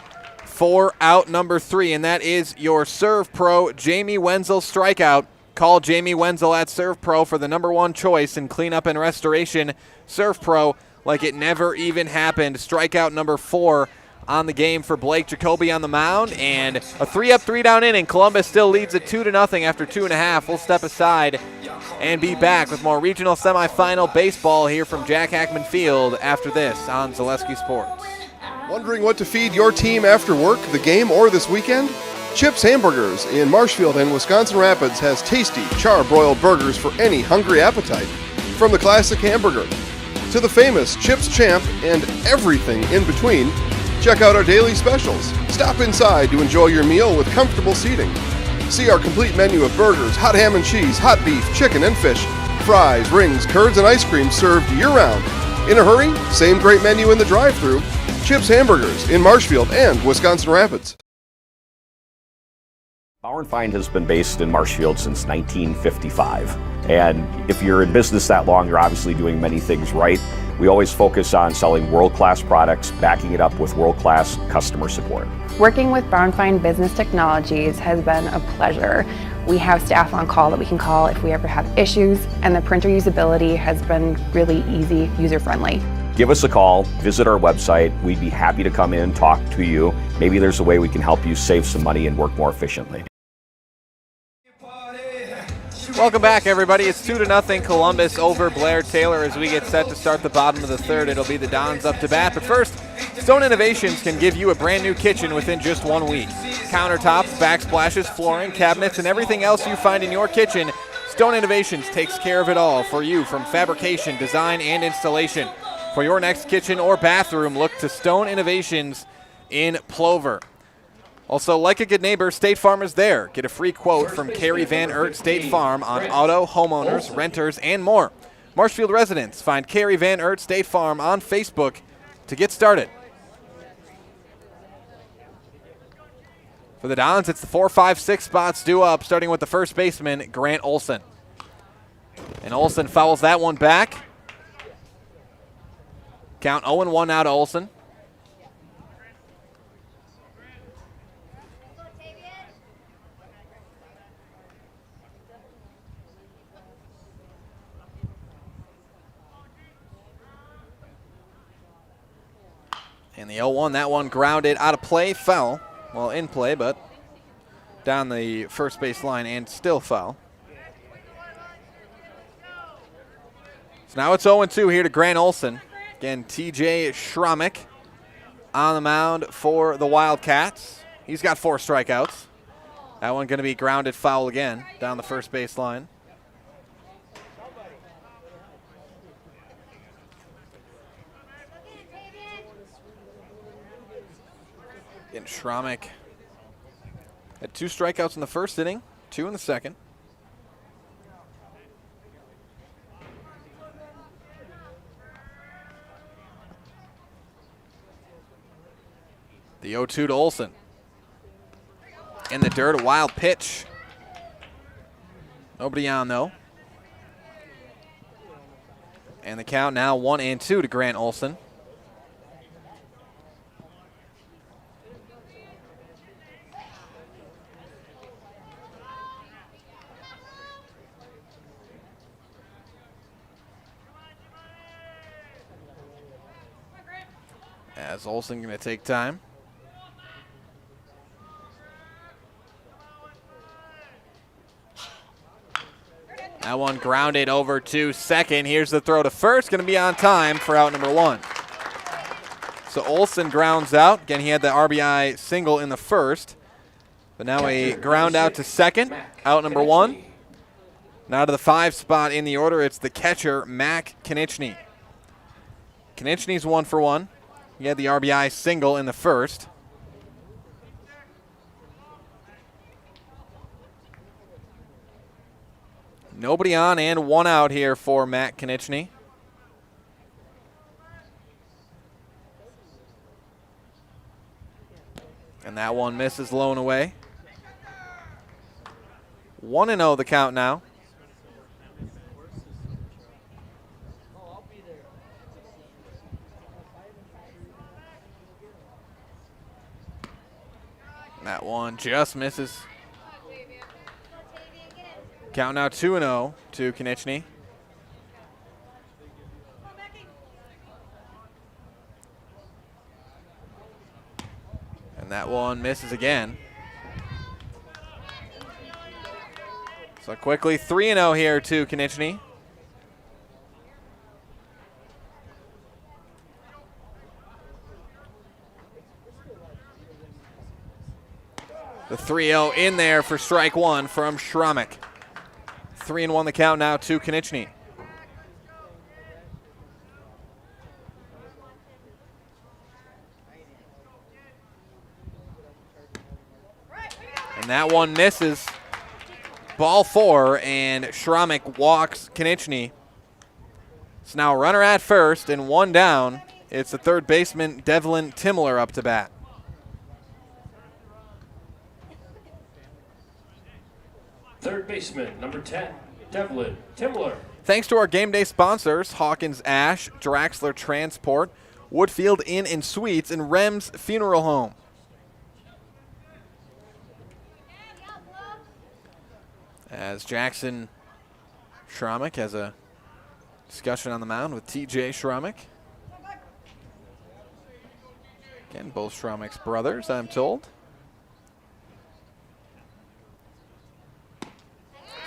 for out number 3. And that is your Serve Pro, Jamie Wenzel strikeout. Call Jamie Wenzel at Serve Pro for the #1 choice in cleanup and restoration. Serve Pro like it never even happened. Strikeout number 4 on the game for Blake Jacoby on the mound. And a 3-up, 3-down inning. Columbus still leads it 2-0 after 2.5. We'll step aside and be back with more regional semifinal baseball here from Jack Hackman Field after this on Zaleski Sports. Wondering what to feed your team after work, the game, or this weekend? Chips Hamburgers in Marshfield and Wisconsin Rapids has tasty, char-broiled burgers for any hungry appetite. From the classic hamburger to the famous Chips Champ and everything in between, check out our daily specials. Stop inside to enjoy your meal with comfortable seating. See our complete menu of burgers, hot ham and cheese, hot beef, chicken and fish, fries, rings, curds, and ice cream served year-round. In a hurry? Same great menu in the drive-thru. Chips Hamburgers in Marshfield and Wisconsin Rapids. Bauer & Feind has been based in Marshfield since 1955. And if you're in business that long, you're obviously doing many things right. We always focus on selling world-class products, backing it up with world-class customer support. Working with Bauer & Feind Business Technologies has been a pleasure. We have staff on call that we can call if we ever have issues, and the printer usability has been really easy, user-friendly. Give us a call, visit our website. We'd be happy to come in, talk to you. Maybe there's a way we can help you save some money and work more efficiently. Welcome back, everybody. It's 2-0 Columbus over Blair-Taylor as we get set to start the bottom of the third. It'll be the Dons up to bat. But first, Stone Innovations can give you a brand new kitchen within just 1 week. Countertops, backsplashes, flooring, cabinets, and everything else you find in your kitchen, Stone Innovations takes care of it all for you, from fabrication, design, and installation. For your next kitchen or bathroom, look to Stone Innovations in Plover. Also, like a good neighbor, State Farm is there. Get a free quote from Carrie Van Ert State Farm on auto, homeowners, renters, and more. Marshfield residents, find Carrie Van Ert State Farm on Facebook to get started. For the Dons, it's the 4, 5, 6 spots due up, starting with the first baseman, Grant Olson. And Olson fouls that one back. Count 0-1 now to Olson. And the 0-1, that one grounded out of play, foul. Well, in play, but down the first base line and still foul. So now it's 0-2 here to Grant Olson. Again, TJ Schramek on the mound for the Wildcats. He's got 4 strikeouts. That one going to be grounded foul again down the first base line. And Schramek had 2 strikeouts in the first inning, 2 in the second. The 0-2 to Olsen. In the dirt, a wild pitch. Nobody on, though. And the count now 1-2 to Grant Olsen. As Olsen going to take time. That one grounded over to second. Here's the throw to first. Going to be on time for out number 1. So Olsen grounds out. Again, he had the RBI single in the first. But now a ground out to second. Out number 1. Now to the 5 spot in the order. It's the catcher, Mac Konieczny. Konieczny's 1 for 1. He had the RBI single in the first. Nobody on and 1 out here for Matt Konieczny. And that one misses low and away. 1-0 the count now. That one just misses. Count now 2-0 to Konieczny. And that one misses again. So quickly 3-0 here to Konieczny. The 3-0 in there for strike 1 from Schramek. 3-1 the count now to Konieczny. And that one misses. Ball 4, and Schramek walks Konieczny. It's now a runner at first and 1 down. It's the third baseman, Devlin Timler, up to bat. Third baseman, number 10, Devlin Timler. Thanks to our game day sponsors, Hawkins Ash, Draxler Transport, Woodfield Inn and Suites, and Rem's Funeral Home. As Jackson Schramek has a discussion on the mound with TJ Schramek. Again, both Schramek's brothers, I'm told.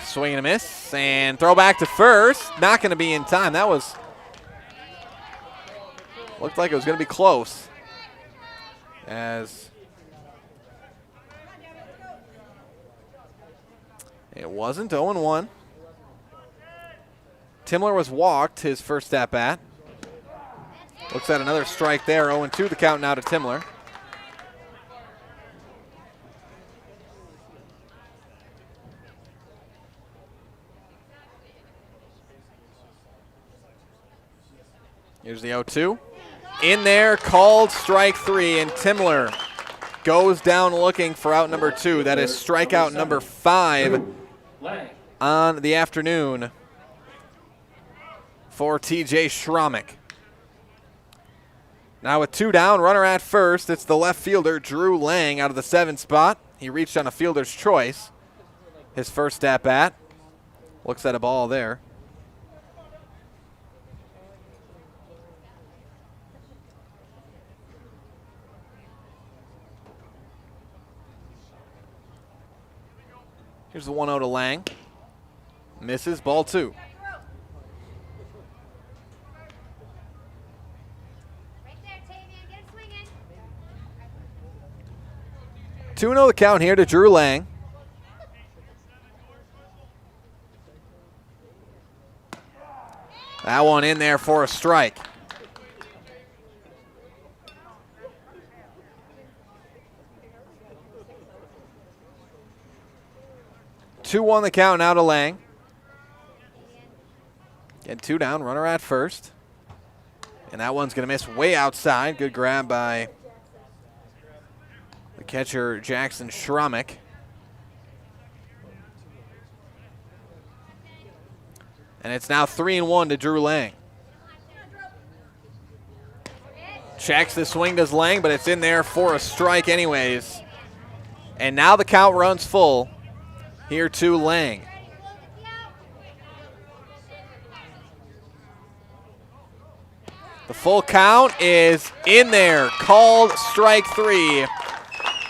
Swing and a miss, and throw back to first. Not going to be in time. That was, looked like it was going to be close. As it wasn't. 0-1. Timler was walked his first at bat. Looks at another strike there. 0-2 the count now to Timler. Here's the 0-2. In there, called strike 3, and Timler goes down looking for out number 2. That is strikeout number 5 on the afternoon for TJ Schramek. Now with 2 down, runner at first, it's the left fielder, Drew Lang, out of the 7 spot. He reached on a fielder's choice. His first at bat. Looks at a ball there. Here's the 1-0 to Lang. Misses, ball 2. Right there, Tavian, get it swinging. 2-0 the count here to Drew Lang. That one in there for a strike. 2-1 the count now to Lang. Get 2 down, runner at first. And that one's going to miss way outside. Good grab by the catcher, Jackson Schromick. And it's now 3-1 to Drew Lang. Checks the swing, does Lang, but it's in there for a strike anyways. And now the count runs full here to Lang. The full count is in there, called strike 3.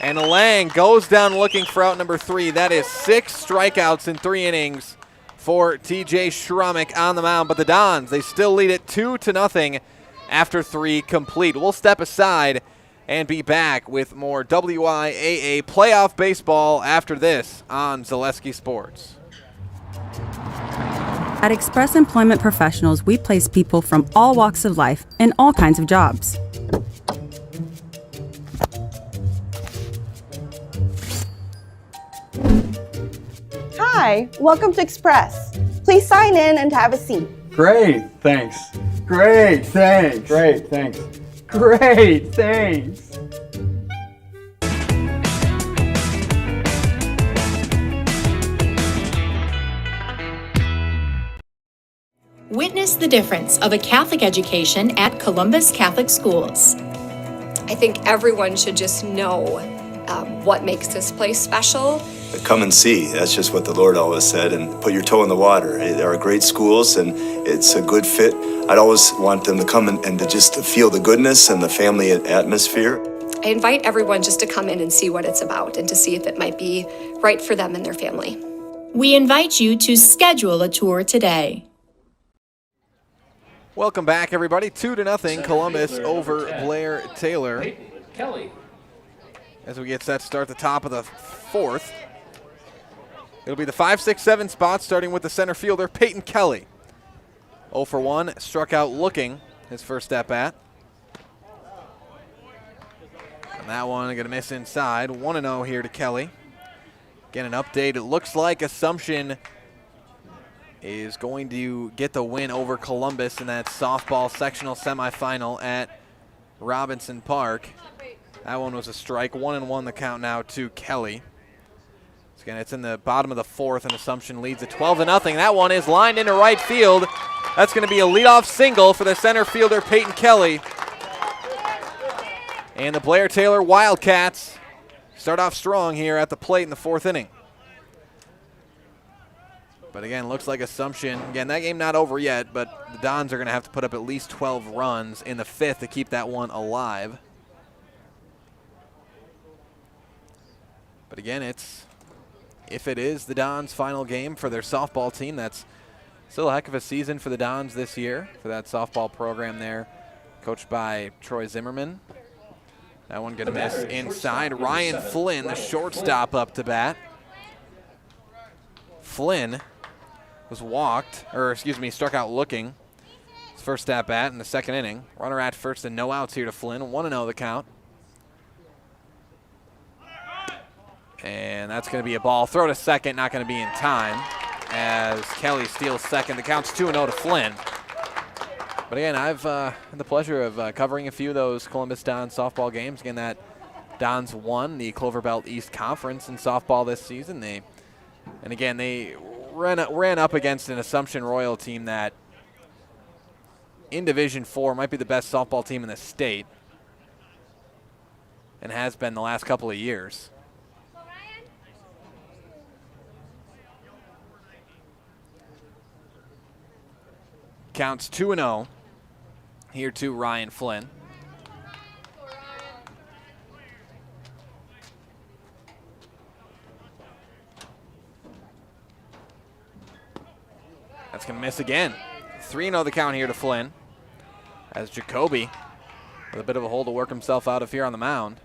And Lang goes down looking for out number 3. That is 6 strikeouts in 3 innings for TJ Schromick on the mound. But the Dons, they still lead it 2-0 after 3 complete. We'll step aside and be back with more WIAA playoff baseball after this on Zaleski Sports. At Express Employment Professionals, we place people from all walks of life in all kinds of jobs. Hi, welcome to Express. Please sign in and have a seat. Great, thanks. Great, thanks. Great, thanks. Great, thanks. Witness the difference of a Catholic education at Columbus Catholic Schools. I think everyone should just know what makes this place special. Come and see. That's just what the Lord always said, and put your toe in the water. There are great schools, and it's a good fit. I'd always want them to come and to just feel the goodness and the family atmosphere. I invite everyone just to come in and see what it's about and to see if it might be right for them and their family. We invite you to schedule a tour today. Welcome back, everybody. 2-0 Columbus over Blair-Taylor. Kelly. As we get set to start the top of the 4th. It'll be the 5, 6, 7 spot, starting with the center fielder, Peyton Kelly. 0 for 1, struck out looking his first at bat. And that one going to miss inside. 1-0 here to Kelly. Again, an update. It looks like Assumption is going to get the win over Columbus in that softball sectional semifinal at Robinson Park. That one was a strike. 1-1 the count now to Kelly. So again, it's in the bottom of the 4th, and Assumption leads at 12-0. That one is lined into right field. That's going to be a leadoff single for the center fielder, Peyton Kelly. And the Blair-Taylor Wildcats start off strong here at the plate in the 4th inning. But again, looks like Assumption. Again, that game not over yet, but the Dons are going to have to put up at least 12 runs in the 5th to keep that one alive. But again, if it is the Dons' final game for their softball team, that's still a heck of a season for the Dons this year, for that softball program there, coached by Troy Zimmerman. That one going to miss inside. Ryan Flynn, the shortstop, up to bat. Flynn was struck out looking. His first at bat in the 2nd inning. Runner at first and no outs here to Flynn. 1-0 the count. And that's going to be a ball. Throw to second, not going to be in time as Kelly steals second. The count's 2-0 to Flynn. But again, I've had the pleasure of covering a few of those Columbus Dons softball games. Again, that Dons won the Clover Belt East Conference in softball this season. They ran up against an Assumption Royal team that in Division 4 might be the best softball team in the state and has been the last couple of years. Counts 2-0 here to Ryan Flynn. That's going to miss again. 3-0 the count here to Flynn as Jacoby with a bit of a hole to work himself out of here on the mound.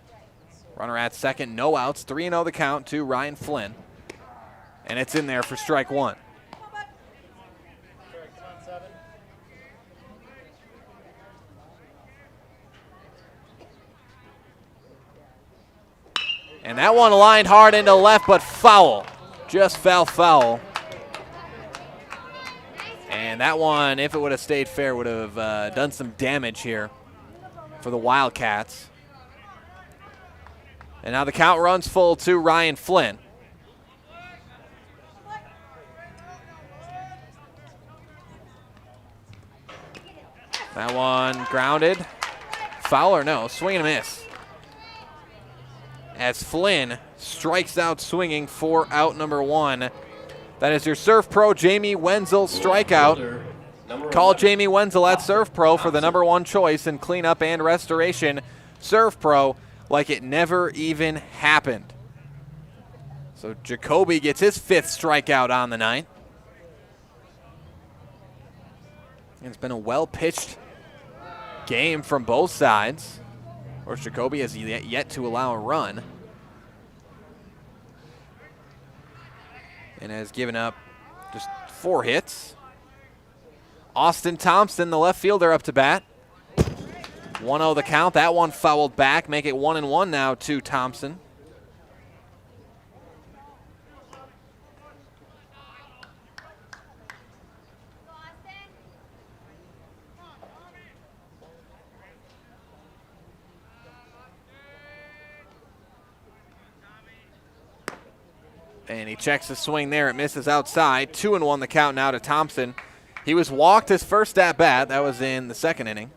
Runner at second, no outs. 3-0 the count to Ryan Flynn. And it's in there for strike 1. And that one lined hard into left, but foul. just fell foul. And that one, if it would have stayed fair, would have done some damage here for the Wildcats. And now the count runs full to Ryan Flynn. That one grounded. Foul or no? Swing and a miss. As Flynn strikes out swinging for out number 1. That is your Surf Pro Jamie Wenzel strikeout. Call Jamie Wenzel at Surf Pro for the number 1 choice in cleanup and restoration. Surf Pro like it never even happened. So Jacoby gets his 5th strikeout on the night. It's been a well-pitched game from both sides. Of course, Jacoby has yet to allow a run. And has given up just 4 hits. Austin Thompson, the left fielder, up to bat. 1-0 the count. That one fouled back. Make it 1-1 now to Thompson. And he checks the swing there. It misses outside. 2-1 the count now to Thompson. He was walked his first at bat. That was in the 2nd inning.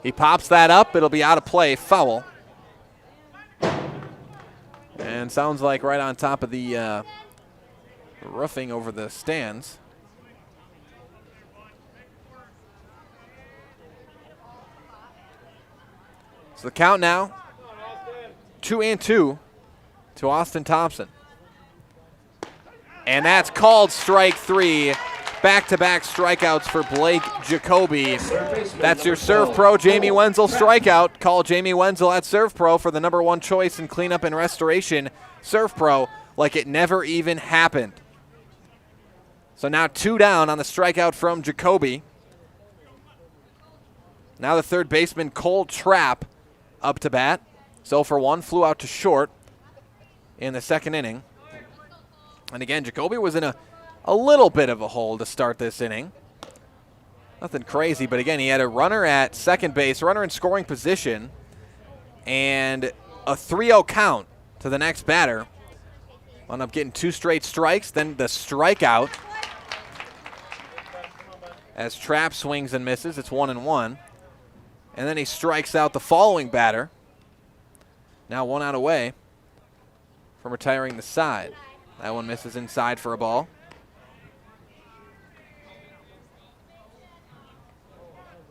He pops that up. It'll be out of play. Foul. And sounds like right on top of the roofing over the stands. So the count now, 2-2 to Austin Thompson. And that's called strike 3. Back-to-back strikeouts for Blake Jacoby. That's your Surf Pro Jamie Wenzel strikeout. Call Jamie Wenzel at Surf Pro for the number 1 choice in cleanup and restoration. Surf Pro like it never even happened. So now 2 down on the strikeout from Jacoby. Now the third baseman Cole Trapp up to bat. 0-for-1, flew out to short in the 2nd inning. And again, Jacoby was in a little bit of a hole to start this inning. Nothing crazy, but again, he had a runner at second base, runner in scoring position, and a 3-0 count to the next batter. Wound up getting 2 straight strikes, then the strikeout. As Trapp swings and misses, it's 1-1. And then he strikes out the following batter. Now 1 out away from retiring the side. That one misses inside for a ball.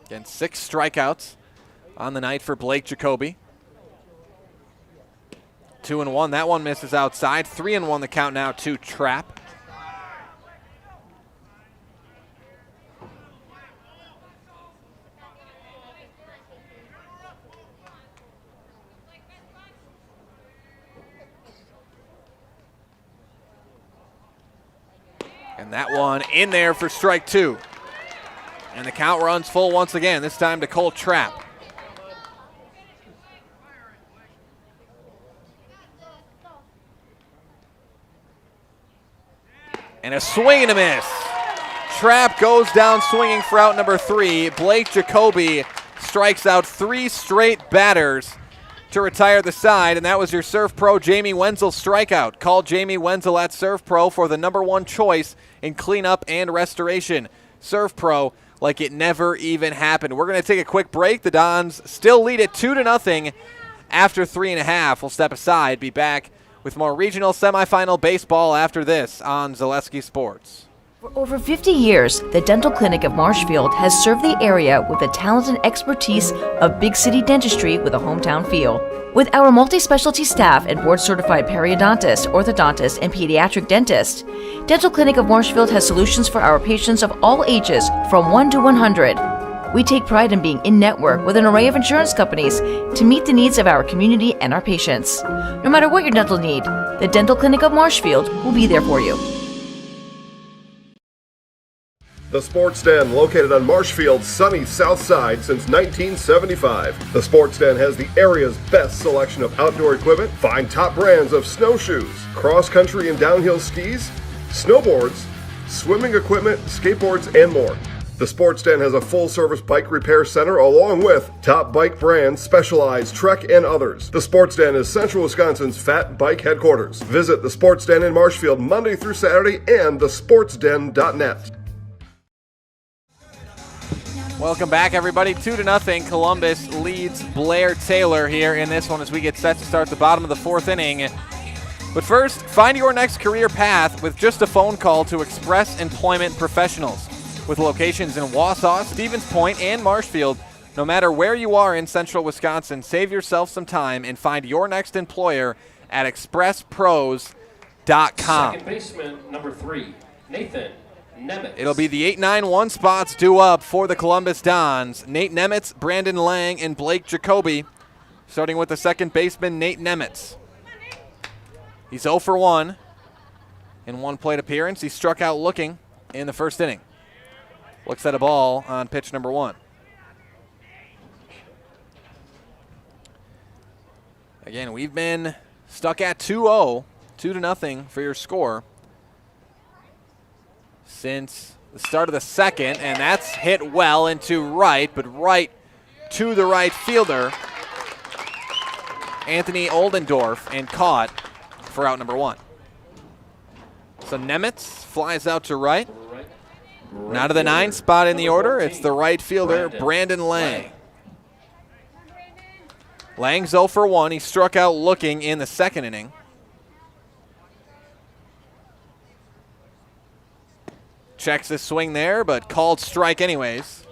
Again, 6 strikeouts on the night for Blake Jacoby. 2-1. That one misses outside. 3-1 the count now to Trapp. And that one in there for strike 2. And the count runs full once again, this time to Cole Trapp. And a swing and a miss. Trapp goes down swinging for out number 3. Blake Jacoby strikes out 3 straight batters to retire the side, and that was your Surf Pro Jamie Wenzel strikeout. Call Jamie Wenzel at Surf Pro for the number 1 choice in cleanup and restoration. Surf Pro like it never even happened. We're going to take a quick break. The Dons still lead it 2-0 after 3.5. We'll step aside, be back with more regional semifinal baseball after this on Zaleski Sports. For over 50 years, the Dental Clinic of Marshfield has served the area with the talent and expertise of big city dentistry with a hometown feel. With our multi-specialty staff and board-certified periodontist, orthodontist, and pediatric dentist, Dental Clinic of Marshfield has solutions for our patients of all ages from 1 to 100. We take pride in being in-network with an array of insurance companies to meet the needs of our community and our patients. No matter what your dental need, the Dental Clinic of Marshfield will be there for you. The Sports Den, located on Marshfield's sunny south side since 1975. The Sports Den has the area's best selection of outdoor equipment. Find top brands of snowshoes, cross-country and downhill skis, snowboards, swimming equipment, skateboards, and more. The Sports Den has a full-service bike repair center along with top bike brands, Specialized, Trek, and others. The Sports Den is Central Wisconsin's fat bike headquarters. Visit the Sports Den in Marshfield Monday through Saturday and thesportsden.net. Welcome back, everybody. 2-0. Columbus leads Blair-Taylor here in this one as we get set to start the bottom of the fourth inning. But first, find your next career path with just a phone call to Express Employment Professionals. With locations in Wausau, Stevens Point, and Marshfield, no matter where you are in central Wisconsin, save yourself some time and find your next employer at expresspros.com. Second baseman, number 3, Nathan Nemitz. It'll be the 8-9-1 spots due up for the Columbus Dons. Nate Nemitz, Brandon Lang, and Blake Jacoby. Starting with the second baseman, Nate Nemitz. He's 0 for 1 in one plate appearance. He struck out looking in the first inning. Looks at a ball on pitch number 1. Again, we've been stuck at 2-0, 2-0 for your score since the start of the second, and that's hit well into right, but right to the right fielder, Anthony Oldendorf, and caught for out number 1. So Nemitz flies out to right. Now to the 9 spot in the order, it's the right fielder, Brandon Lang. Lang's 0 for 1. He struck out looking in the second inning. Checks his swing there, but called strike anyways.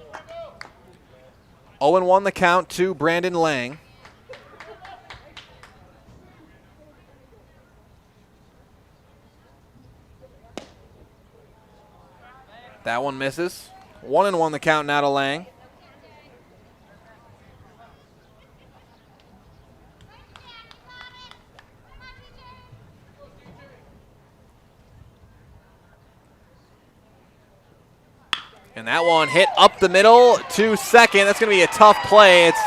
0-1 the count to Brandon Lang. That one misses. 1-1 the count now to Lang. And that one hit up the middle to second. That's going to be a tough play. It's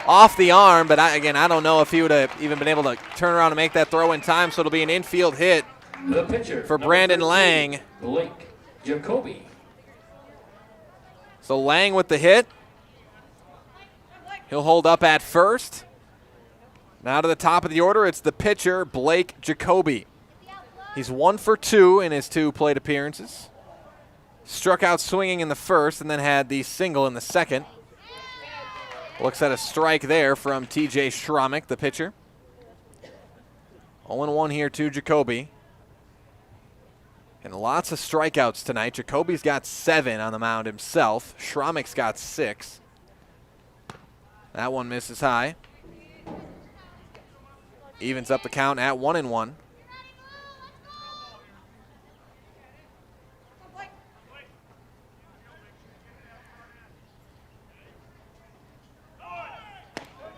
off the arm, but I don't know if he would have even been able to turn around and make that throw in time, so it'll be an infield hit for Brandon Lang. Blake Jacoby. So Lang with the hit. He'll hold up at first. Now to the top of the order, it's the pitcher, Blake Jacoby. He's 1 for 2 in his 2 plate appearances. Struck out swinging in the first and then had the single in the second. Looks at a strike there from TJ Schromick, the pitcher. 0-1 here to Jacoby. And lots of strikeouts tonight. Jacoby's got 7 on the mound himself. Schromick's got 6. That one misses high. Evens up the count at 1-1.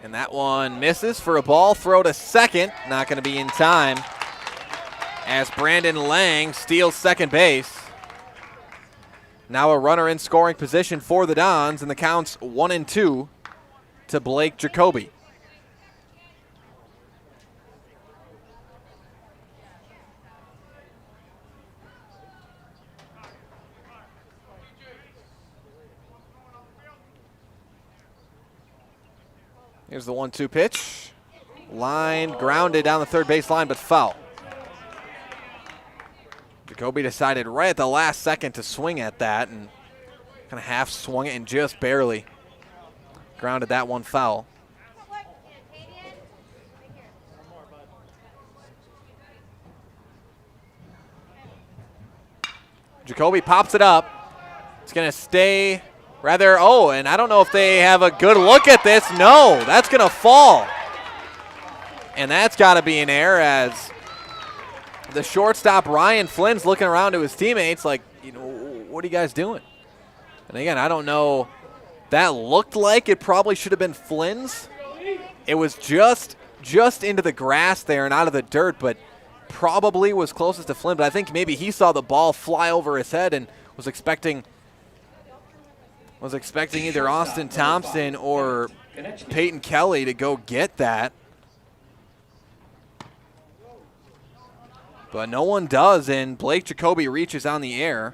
And that one misses for a ball throw to second. Not going to be in time as Brandon Lang steals second base. Now a runner in scoring position for the Dons, and the count's 1-2 to Blake Jacoby. Here's the 1-2 pitch. Line grounded down the third base line, but foul. Jacoby decided right at the last second to swing at that and kind of half swung it and just barely grounded that one foul. Jacoby pops it up. It's going to stay rather, and I don't know if they have a good look at this. No, that's going to fall. And that's got to be an error as the shortstop, Ryan Flynn's looking around to his teammates like, what are you guys doing? And again, I don't know. That looked like it probably should have been Flynn's. It was just into the grass there and out of the dirt, but probably was closest to Flynn. But I think maybe he saw the ball fly over his head and was expecting Was expecting either Austin Thompson or Peyton Kelly to go get that. But no one does, and Blake Jacoby reaches on the air.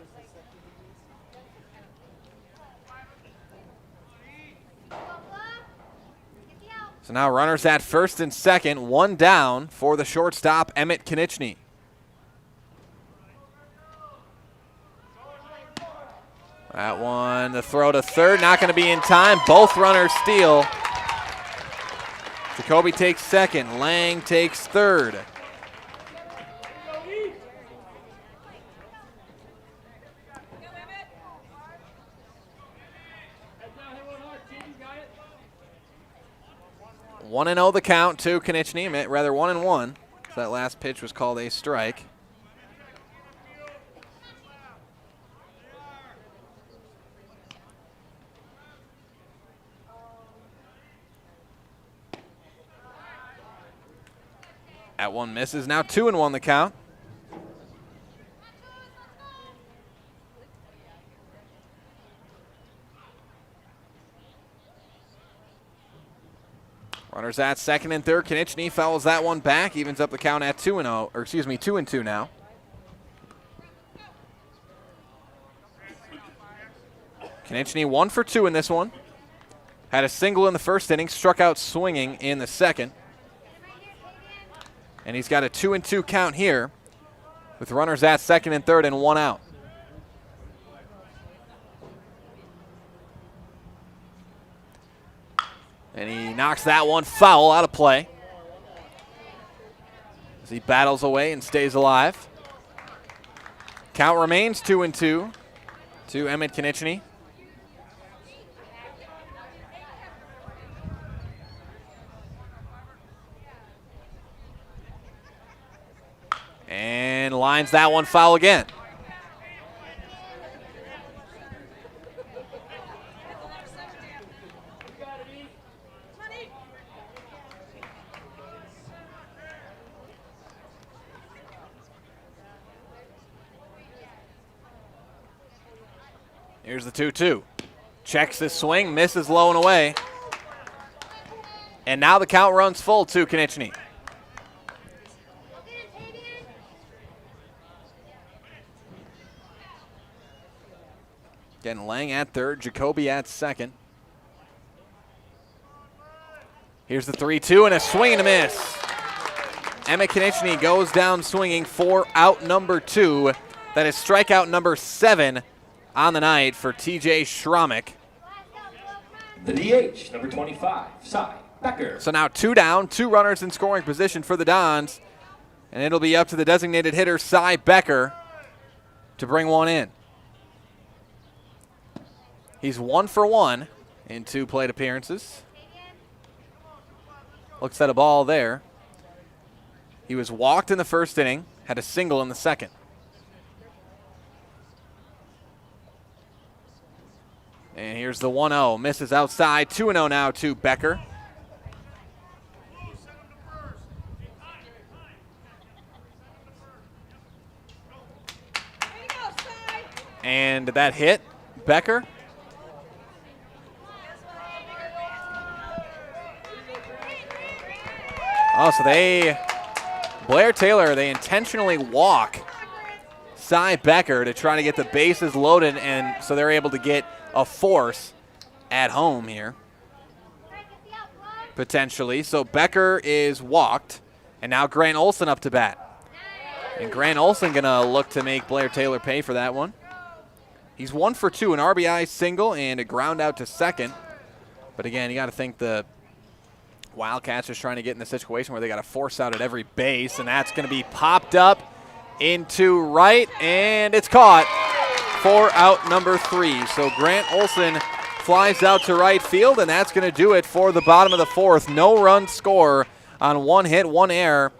So now runners at first and second, one down for the shortstop, Emmett Konieczny. That one, the throw to third, not going to be in time. Both runners steal. Jacoby takes second, Lang takes third. One and 0 the count to Konieczny, rather 1-1. So that last pitch was called a strike. That one misses. Now 2-1 the count. Runners at second and third. Konieczny fouls that one back, evens up the count at 2-0, or excuse me, 2-2 now. Konieczny 1 for 2 in this one. Had a single in the first inning, struck out swinging in the second. And he's got a 2-2 count here with runners at second and third and one out. And he knocks that one foul out of play as he battles away and stays alive. Count remains 2-2 to Emmett Konieczny. And lines that one foul again. Here's the 2-2. Checks the swing, misses low and away. And now the count runs full to Konieczny. Again, Lang at third, Jacoby at second. Here's the 3-2 and a swing and a miss. Emmett Konieczny goes down swinging for out number 2. That is strikeout number 7 on the night for TJ Schramek. The DH, number 25, Cy Becker. So now 2 down, 2 runners in scoring position for the Dons. And it'll be up to the designated hitter, Cy Becker, to bring one in. He's 1 for 1 in 2 plate appearances. Looks at a ball there. He was walked in the first inning, had a single in the second. And here's the 1-0. Misses outside. 2-0 now to Becker. And that hit Becker. Oh, so Blair-Taylor, they intentionally walk Cy Becker to try to get the bases loaded, and so they're able to get a force at home here, potentially. So Becker is walked, and now Grant Olson up to bat. And Grant Olson going to look to make Blair-Taylor pay for that one. He's 1 for 2, an RBI single and a ground out to second. But again, you got to think the Wildcats are trying to get in the situation where they got to force out at every base, and that's going to be popped up into right, and it's caught for out number 3. So Grant Olson flies out to right field, and that's going to do it for the bottom of the 4th. No run score on 1 hit, 1 error,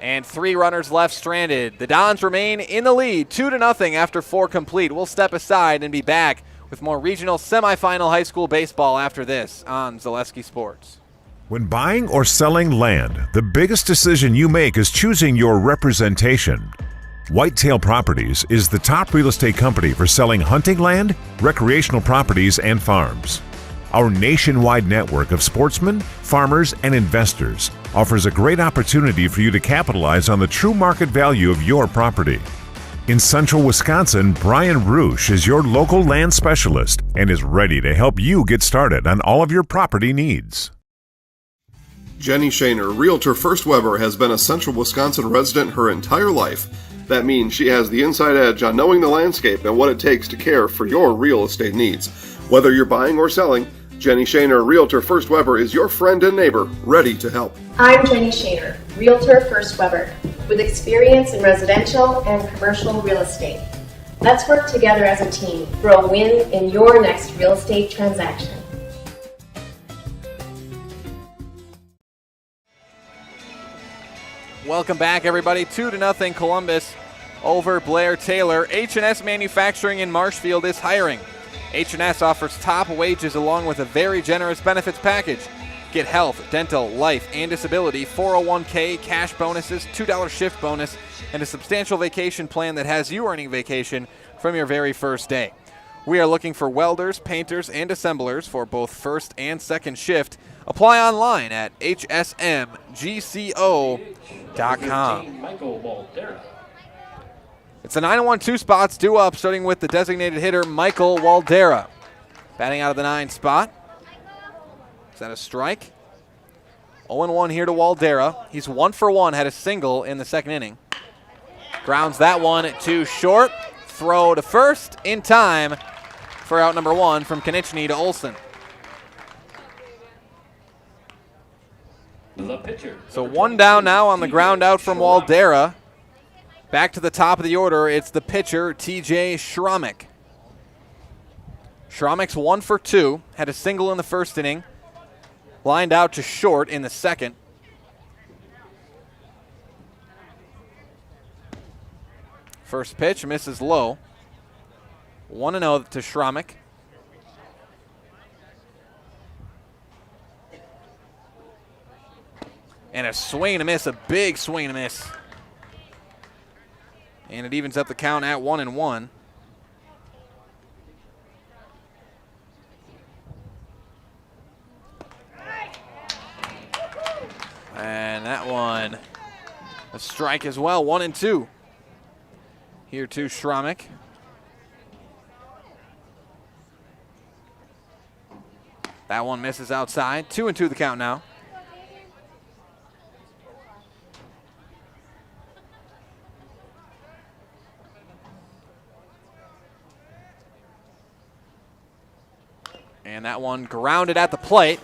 and 3 runners left stranded. The Dons remain in the lead, 2-0 after 4 complete. We'll step aside and be back with more regional semifinal high school baseball after this on Zaleski Sports. When buying or selling land, the biggest decision you make is choosing your representation. Whitetail Properties is the top real estate company for selling hunting land, recreational properties, and farms. Our nationwide network of sportsmen, farmers, and investors offers a great opportunity for you to capitalize on the true market value of your property. In central Wisconsin, Brian Roosh is your local land specialist and is ready to help you get started on all of your property needs. Jenny Shaner, Realtor First Weber, has been a central Wisconsin resident her entire life. That means she has the inside edge on knowing the landscape and what it takes to care for your real estate needs. Whether you're buying or selling, Jenny Shaner, Realtor First Weber, is your friend and neighbor, ready to help. I'm Jenny Shaner, Realtor First Weber, with experience in residential and commercial real estate. Let's work together as a team for a win in your next real estate transaction. Welcome back, everybody. 2-0 Columbus over Blair-Taylor. H&S Manufacturing in Marshfield is hiring. H&S offers top wages along with a very generous benefits package. Get health, dental, life, and disability, 401k, cash bonuses, $2 shift bonus, and a substantial vacation plan that has you earning vacation from your very first day. We are looking for welders, painters, and assemblers for both first and second shift. Apply online at hsmgco.com. It's a 9-1-2 spots due up, starting with the designated hitter, Michael Waldera. Batting out of the 9 spot. Is that a strike? 0-1 here to Waldera. He's 1 for 1, had a single in the second inning. Grounds that one to short. Throw to first in time for out number 1 from Konieczny to Olson. The pitcher. So 1 down now on the ground out from Waldera. Back to the top of the order, it's the pitcher, TJ Schramek. Schramek's 1 for 2, had a single in the first inning. Lined out to short in the second. First pitch misses low. 1-0 to Schramek. And a swing and a miss, a big swing and a miss. And it evens up the count at 1-1. And that one, a strike as well, 1-2. Here to Schramek. That one misses outside. 2-2 the count now. And that one grounded at the plate.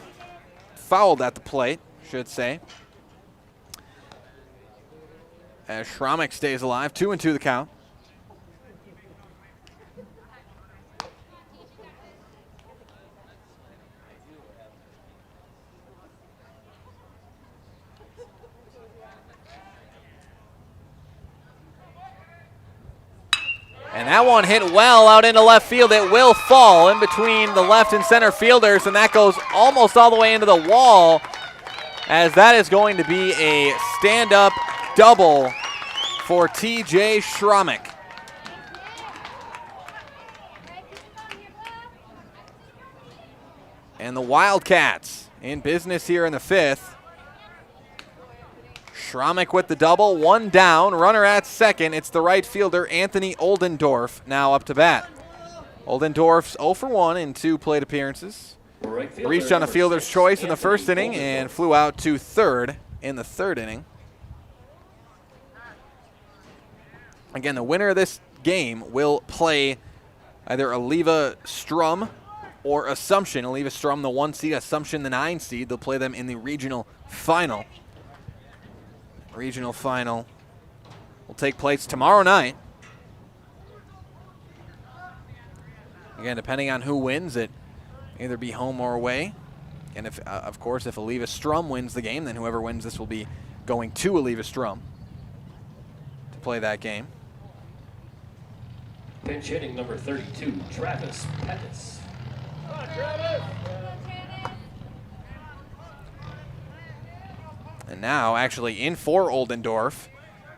Fouled at the plate, should say. As Schramek stays alive, 2-2 the count. And that one hit well out into left field. It will fall in between the left and center fielders, and that goes almost all the way into the wall, as that is going to be a stand-up double for TJ Schramek. And the Wildcats in business here in the 5th. Schramek with the double, 1 down, runner at second. It's the right fielder, Anthony Oldendorf, now up to bat. Oldendorf's 0 for 1 in 2 plate appearances. Reached on a fielder's choice in the first inning and flew out to third in the third inning. Again, the winner of this game will play either Aliva Strum or Assumption. Aliva Strum, the 1 seed, Assumption, the 9 seed. They'll play them in the regional final. Regional final will take place tomorrow night. Again, depending on who wins, it either be home or away. And if, of course, if Aliva Strum wins the game, then whoever wins this will be going to Aliva Strum to play that game. Pinch hitting number 32, Travis Pettis. Come on, Travis! And now, actually, in for Oldendorf,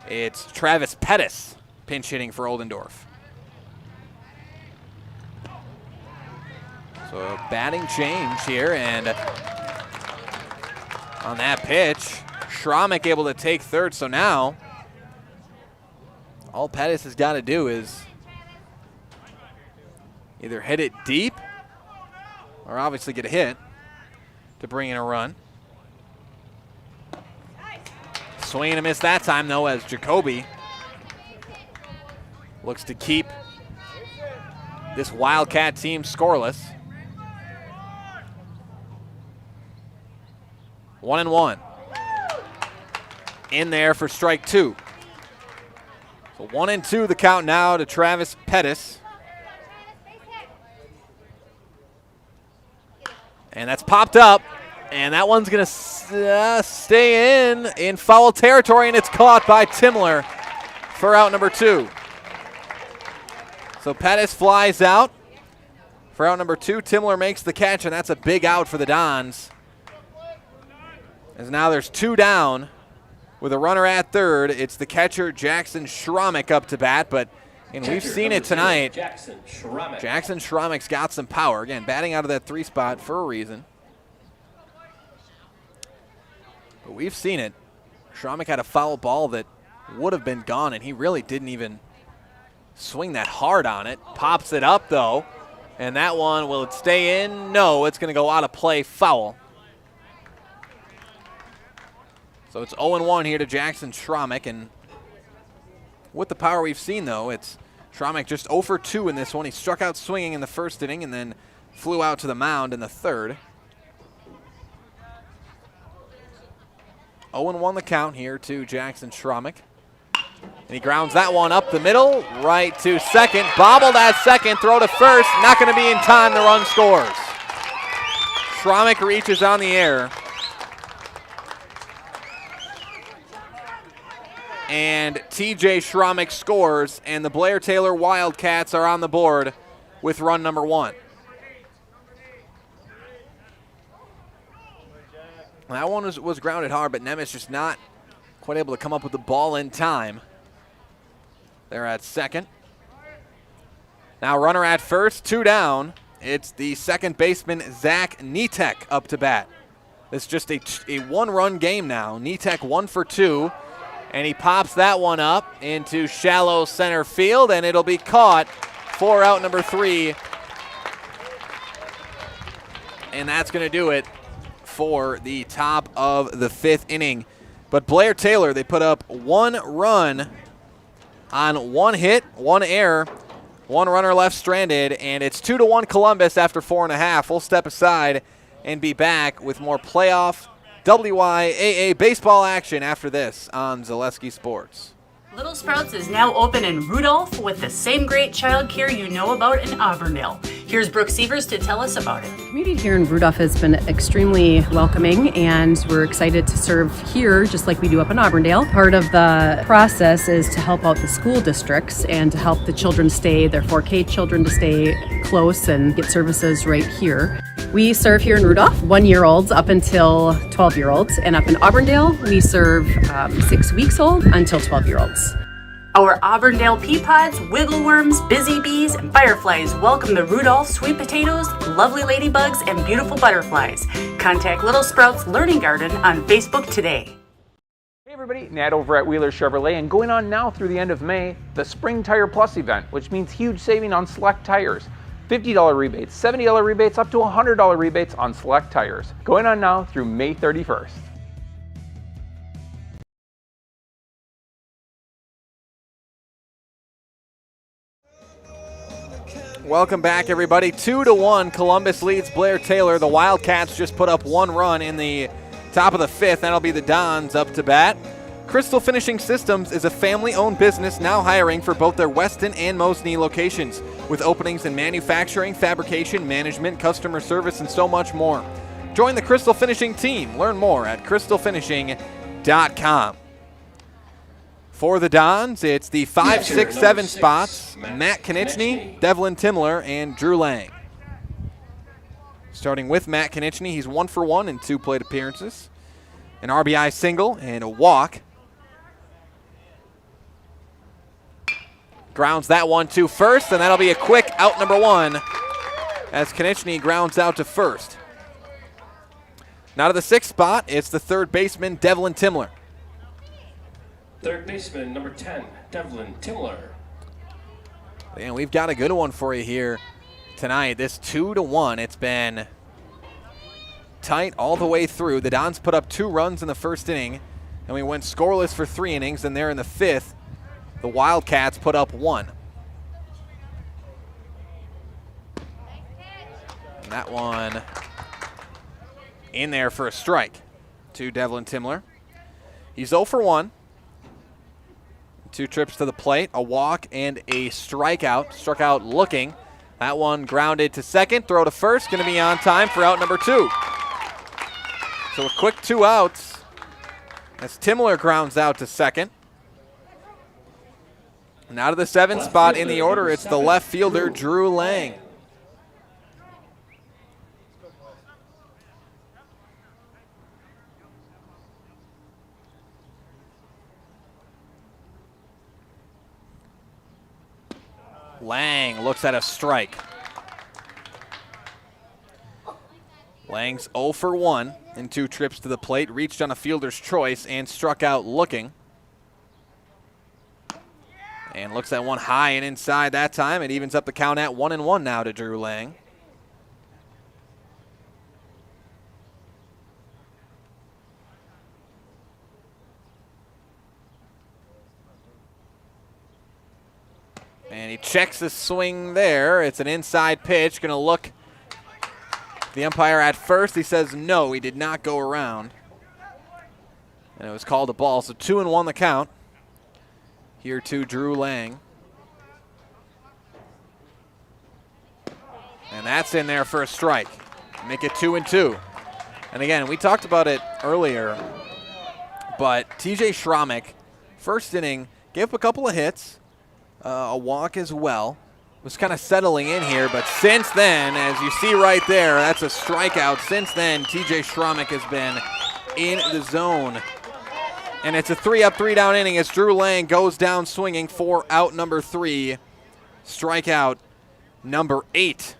it's Travis Pettis pinch hitting for Oldendorf. So a batting change here, and on that pitch, Schramek able to take third. So now, all Pettis has got to do is either hit it deep or obviously get a hit to bring in a run. Swing and a miss that time, though, as Jacoby looks to keep this Wildcat team scoreless. 1-1. In there for strike two. So 1-2 the count now to Travis Pettis. And that's popped up, and that one's going to stay in foul territory, and it's caught by Timler for out number 2. So Pettis flies out for out number 2. Timler makes the catch, and that's a big out for the Dons. As now there's 2 down with a runner at third. It's the catcher, Jackson Schramek, up to bat, but and we've seen it tonight. Jackson Schramek's got some power. Again, batting out of that 3 spot for a reason. But we've seen it. Schramek had a foul ball that would have been gone, and he really didn't even swing that hard on it. Pops it up, though, and that one, will it stay in? No, it's going to go out of play, foul. So it's 0-1 here to Jackson Schramek, and with the power we've seen, though, it's Schramek just 0 for 2 in this one. He struck out swinging in the first inning and then flew out to the mound in the third. 0-1 the count here to Jackson Schramek. And he grounds that one up the middle, right to second. Bobbled at second, throw to first. Not going to be in time, the run scores. Schramek reaches on the air. And TJ Schramek scores, and the Blair-Taylor Wildcats are on the board with run number 1. That one was grounded hard, but Nemitz just not quite able to come up with the ball in time. They're at second. Now runner at first, 2 down. It's the second baseman, Zach Nitek, up to bat. It's just a 1-run game now. Nitek 1 for 2. And he pops that one up into shallow center field, and it'll be caught for out number 3. And that's going to do it for the top of the 5th inning. But Blair-Taylor, they put up 1 run on 1 hit, 1 error, 1 runner left stranded, and it's 2-1 Columbus after 4.5. We'll step aside and be back with more playoff WIAA baseball action after this on Zaleski Sports. Little Sprouts is now open in Rudolph with the same great childcare you know about in Auburndale. Here's Brooke Sievers to tell us about it. The community here in Rudolph has been extremely welcoming, and we're excited to serve here just like we do up in Auburndale. Part of the process is to help out the school districts and to help the children stay, their 4K children to stay close and get services right here. We serve here in Rudolph 1-year-olds up until 12-year-olds, and up in Auburndale we serve 6 weeks old until 12-year-olds. Our Auburndale pea pods, wiggleworms, busy bees, and fireflies welcome the Rudolph sweet potatoes, lovely ladybugs, and beautiful butterflies. Contact Little Sprouts Learning Garden on Facebook today. Hey everybody, Nat over at Wheeler Chevrolet, and going on now through the end of May, the Spring Tire Plus event, which means huge saving on select tires. $50 rebates, $70 rebates, up to $100 rebates on select tires. Going on now through May 31st. Welcome back, everybody. 2-1, Columbus leads Blair-Taylor. The Wildcats just put up 1 run in the top of the 5th. That'll be the Dons up to bat. Crystal Finishing Systems is a family-owned business now hiring for both their Weston and Mosney locations, with openings in manufacturing, fabrication, management, customer service, and so much more. Join the Crystal Finishing team. Learn more at crystalfinishing.com. For the Dons, it's the 5, 6, 7 spots, Matt Konieczny, Devlin Timler, and Drew Lang. Starting with Matt Konieczny, he's 1 for 1 in 2 plate appearances, an RBI single and a walk. grounds that one to first, and that'll be a quick out number 1 as Konechny grounds out to first. Now to the 6th spot, it's the third baseman, Devlin Timler. Third baseman, number 10, Devlin Timler. And we've got a good one for you here tonight. This 2-1, it's been tight all the way through. The Dons put up 2 runs in the first inning, and we went scoreless for 3 innings, and there in the 5th, the Wildcats put up 1. And that one in there for a strike to Devlin Timler. He's 0 for 1. 2 trips to the plate, a walk and a strikeout. Struck out looking. That one grounded to second. Throw to first. Going to be on time for out number 2. So a quick 2 outs as Timler grounds out to second. Now to the 7th spot in the order, it's the left fielder, Drew Lang. Lang looks at a strike. Lang's 0 for 1 in 2 trips to the plate, reached on a fielder's choice and struck out looking. And looks at one high and inside that time. It evens up the count at 1-1 now to Drew Lang. And he checks the swing there. It's an inside pitch. Going to look the umpire at first. He says no, he did not go around. And it was called a ball. So 2-1 the count. Here to Drew Lang. And that's in there for a strike. Make it 2-2. And again, we talked about it earlier, but TJ Schramek, first inning, gave up a couple of hits, a walk as well. Was kind of settling in here, but since then, as you see right there, that's a strikeout. Since then, TJ Schramek has been in the zone. And it's a 3-up, 3-down inning as Drew Lang goes down swinging for out number 3. Strikeout number 8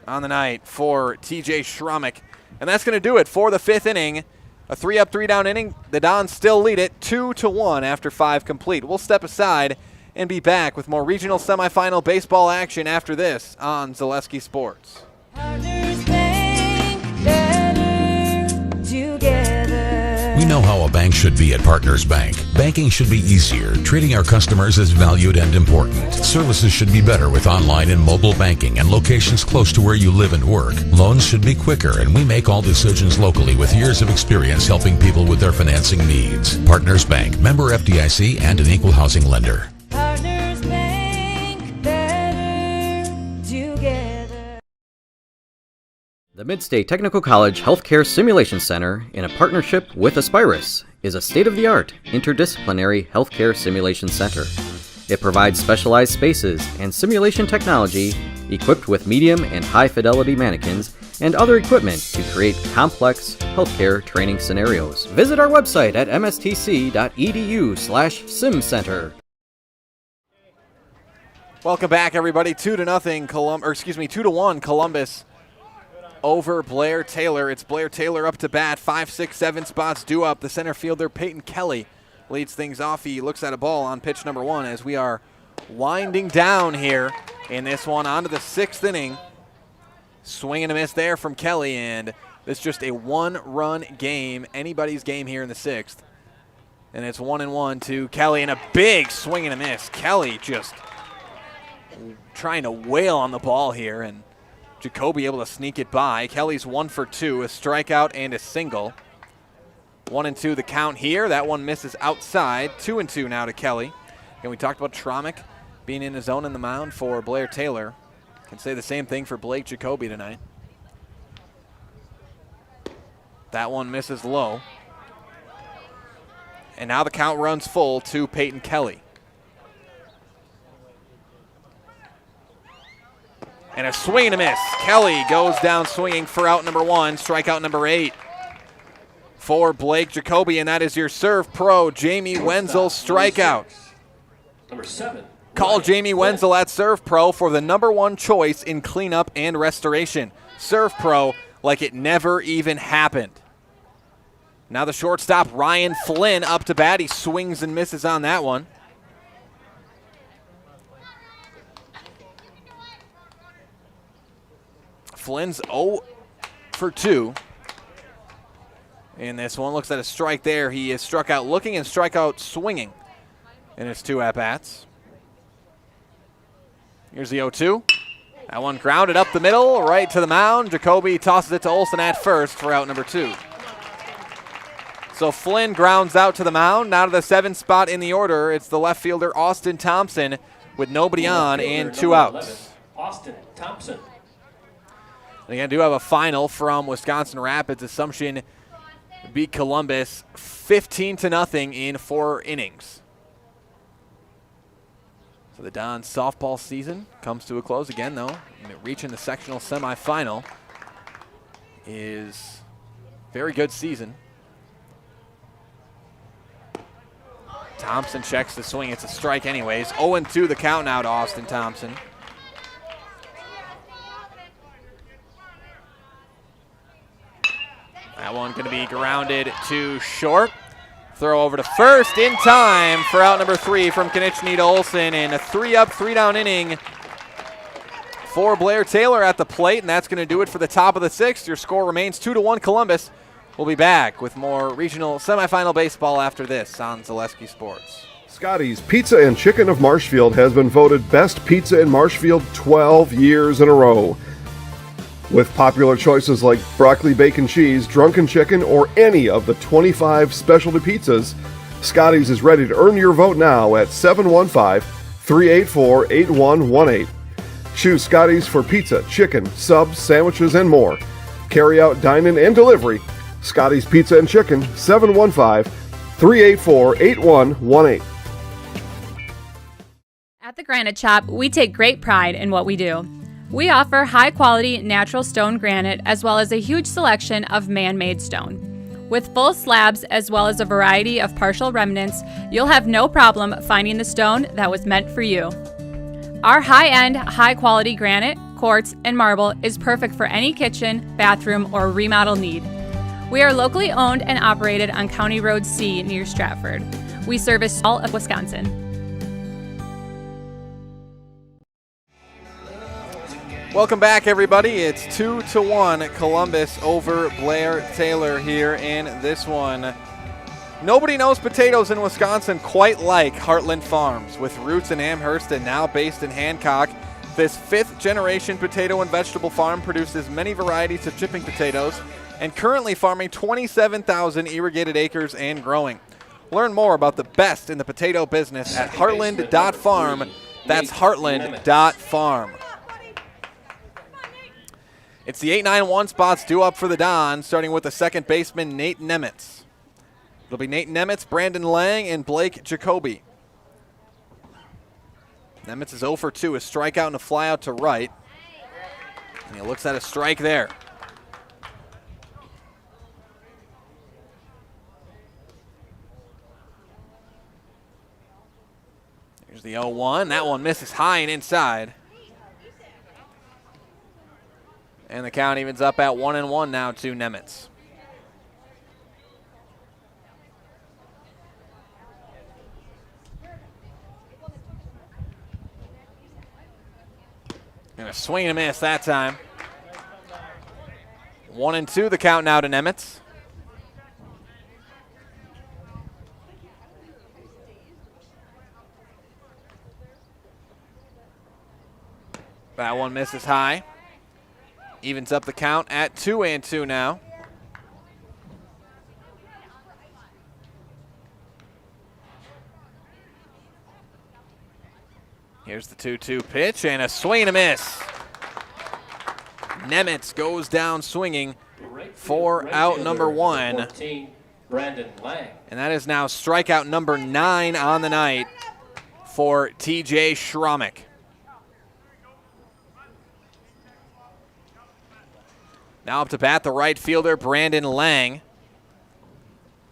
on the night for TJ Schramek. And that's going to do it for the 5th inning. A 3-up, 3-down inning. The Dons still lead it 2-1 after 5 complete. We'll step aside and be back with more regional semifinal baseball action after this on Zaleski Sports. We know how a bank should be at Partners Bank. Banking should be easier. Treating our customers as valued and important. Services should be better with online and mobile banking and locations close to where you live and work. Loans should be quicker, and we make all decisions locally with years of experience helping people with their financing needs. Partners Bank, member FDIC, and an equal housing lender. Partners Bank, better together. The Mid-State Technical College Healthcare Simulation Center, in a partnership with Aspirus, is a state-of-the-art, interdisciplinary healthcare simulation center. It provides specialized spaces and simulation technology equipped with medium and high-fidelity mannequins and other equipment to create complex healthcare training scenarios. Visit our website at mstc.edu/simcenter. Welcome back, everybody. 2-1 Columbus over Blair-Taylor. It's Blair-Taylor up to bat. 5, 6, 7 spots due up. The center fielder, Peyton Kelly, leads things off. He looks at a ball on pitch number 1 as we are winding down here in this one. On to the 6th inning. Swing and a miss there from Kelly, and this is just a 1-run game. Anybody's game here in the 6th. And it's 1-1 to Kelly, and a big swing and a miss. Kelly just trying to wail on the ball here, and Jacoby able to sneak it by. Kelly's 1 for 2, a strikeout and a single. 1-2 the count here. That one misses outside. 2-2 now to Kelly. And we talked about Schramek being in his zone in the mound for Blair-Taylor. Can say the same thing for Blake Jacoby tonight. That one misses low. And now the count runs full to Peyton Kelly. And a swing and a miss. Kelly goes down swinging for out number 1, strikeout number 8 for Blake Jacoby, and that is your serve pro, Jamie Wenzel, strikeout. Number 7, Call Jamie Wenzel at Serve Pro for the #1 choice in cleanup and restoration. Serve Pro, like it never even happened. Now the shortstop, Ryan Flynn, up to bat. He swings and misses on that one. Flynn's 0 for 2. In this one, looks at a strike there. He is struck out looking and struck out swinging in his 2 at-bats. Here's the 0-2. That one grounded up the middle, right to the mound. Jacoby tosses it to Olsen at first for out number 2. So Flynn grounds out to the mound. Now to the 7th spot in the order. It's the left fielder, Austin Thompson, with nobody on and 2 outs. Austin Thompson. And again, I do have a final from Wisconsin Rapids. Assumption beat Columbus 15-0 in 4 innings. So the Dons softball season comes to a close again, though. Reaching the sectional semifinal is a very good season. Thompson checks the swing. It's a strike anyways. 0-2 the count now to Austin Thompson. That one going to be grounded to short. Throw over to first in time for out number 3 from Konechny to Olsen, and a 3-up, 3-down inning for Blair-Taylor at the plate, and that's going to do it for the top of the 6th. Your score remains 2-1 Columbus. We'll be back with more regional semifinal baseball after this on Zaleski Sports. Scotty's Pizza and Chicken of Marshfield has been voted best pizza in Marshfield 12 years in a row. With popular choices like broccoli bacon cheese, drunken chicken, or any of the 25 specialty pizzas, Scotty's is ready to earn your vote now at 715-384-8118. Choose Scotty's for pizza, chicken, subs, sandwiches, and more. Carry out, dine-in, and delivery. Scotty's Pizza and Chicken, 715-384-8118. At the Granite Shop, we take great pride in what we do. We offer high-quality natural stone granite as well as a huge selection of man-made stone. With full slabs as well as a variety of partial remnants, you'll have no problem finding the stone that was meant for you. Our high-end, high-quality granite, quartz, and marble is perfect for any kitchen, bathroom, or remodel need. We are locally owned and operated on County Road C near Stratford. We service all of Wisconsin. Welcome back, everybody. It's 2-1 Columbus over Blair-Taylor here in this one. Nobody knows potatoes in Wisconsin quite like Heartland Farms. With roots in Amherst and now based in Hancock, this 5th-generation potato and vegetable farm produces many varieties of chipping potatoes and currently farming 27,000 irrigated acres and growing. Learn more about the best in the potato business at heartland.farm. That's heartland.farm. It's the 8-9-1 spots due up for the Dons, starting with the second baseman, Nate Nemitz. It'll be Nate Nemitz, Brandon Lang, and Blake Jacoby. Nemitz is 0 for 2, a strikeout and a flyout to right. And he looks at a strike there. Here's the 0-1. That one misses high and inside. And the count evens up at 1-1 now to Nemitz. And a swing and a miss that time. 1-2 the count now to Nemitz. That one misses high. Evens up the count at 2-2 now. Here's the 2-2 pitch and a swing and a miss. Nemitz goes down swinging for out number 1. 14, Brandon Lang. And that is now strikeout number 9 on the night for TJ Schromick. Now up to bat, the right fielder, Brandon Lang.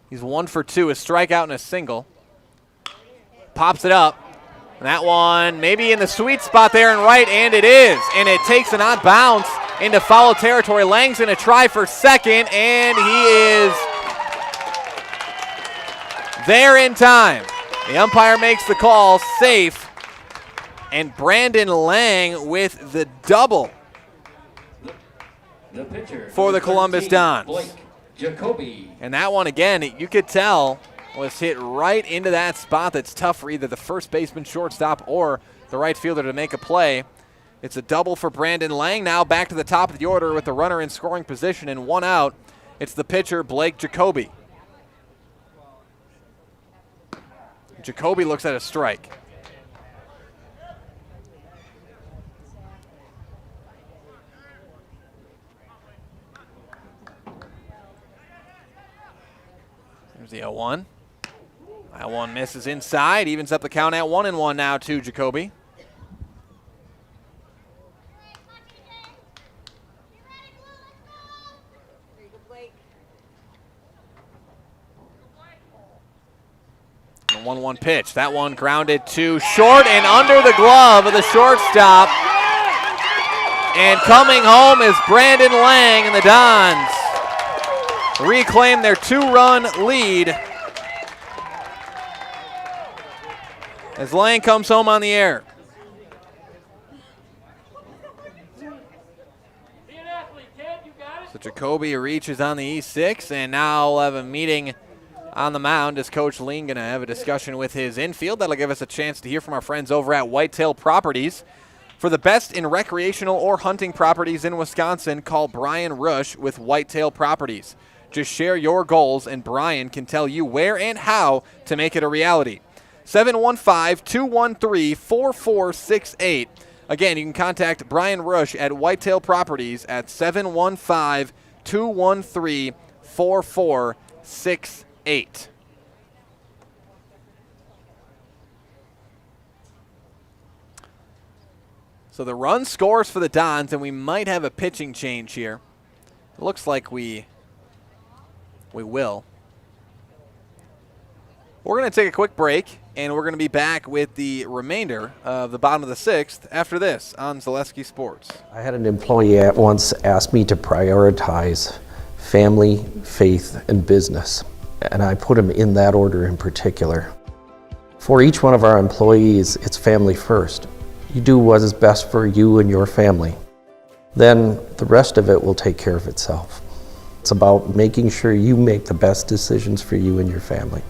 He's 1 for 2, a strikeout and a single. Pops it up. And that one maybe in the sweet spot there and right, and it is. And it takes an odd bounce into foul territory. Lang's going to try for second, and he is there in time. The umpire makes the call safe, and Brandon Lang with the double The pitcher for the Columbus Dons. Blake Jacoby. And that one, again, you could tell was hit right into that spot that's tough for either the first baseman, shortstop, or the right fielder to make a play. It's a double for Brandon Lang. Now back to the top of the order with the runner in scoring position and one out. It's the pitcher, Blake Jacoby. Jacoby looks at a strike. There's the 0-1. That one misses inside, evens up the count at 1-1 now to Jacoby. The 1-1 pitch. That one grounded to short and under the glove of the shortstop. And coming home is Brandon Lang, and the Dons reclaim their 2-run lead as Lang comes home on the air. So Jacoby reaches on the E6, and now we'll have a meeting on the mound. Is Coach Lean going to have a discussion with his infield? That'll give us a chance to hear from our friends over at Whitetail Properties. For the best in recreational or hunting properties in Wisconsin, call Brian Rush with Whitetail Properties. Just share your goals, and Brian can tell you where and how to make it a reality. 715-213-4468. Again, you can contact Brian Rush at Whitetail Properties at 715-213-4468. So the run scores for the Dons, and we might have a pitching change here. It looks like we will. We're going to take a quick break, and we're going to be back with the remainder of the bottom of the sixth after this on Zaleski Sports. I had an employee at once ask me to prioritize family, faith, and business, and I put them in that order in particular. For each one of our employees, it's family first. You do what is best for you and your family. Then the rest of it will take care of itself. It's about making sure you make the best decisions for you and your family.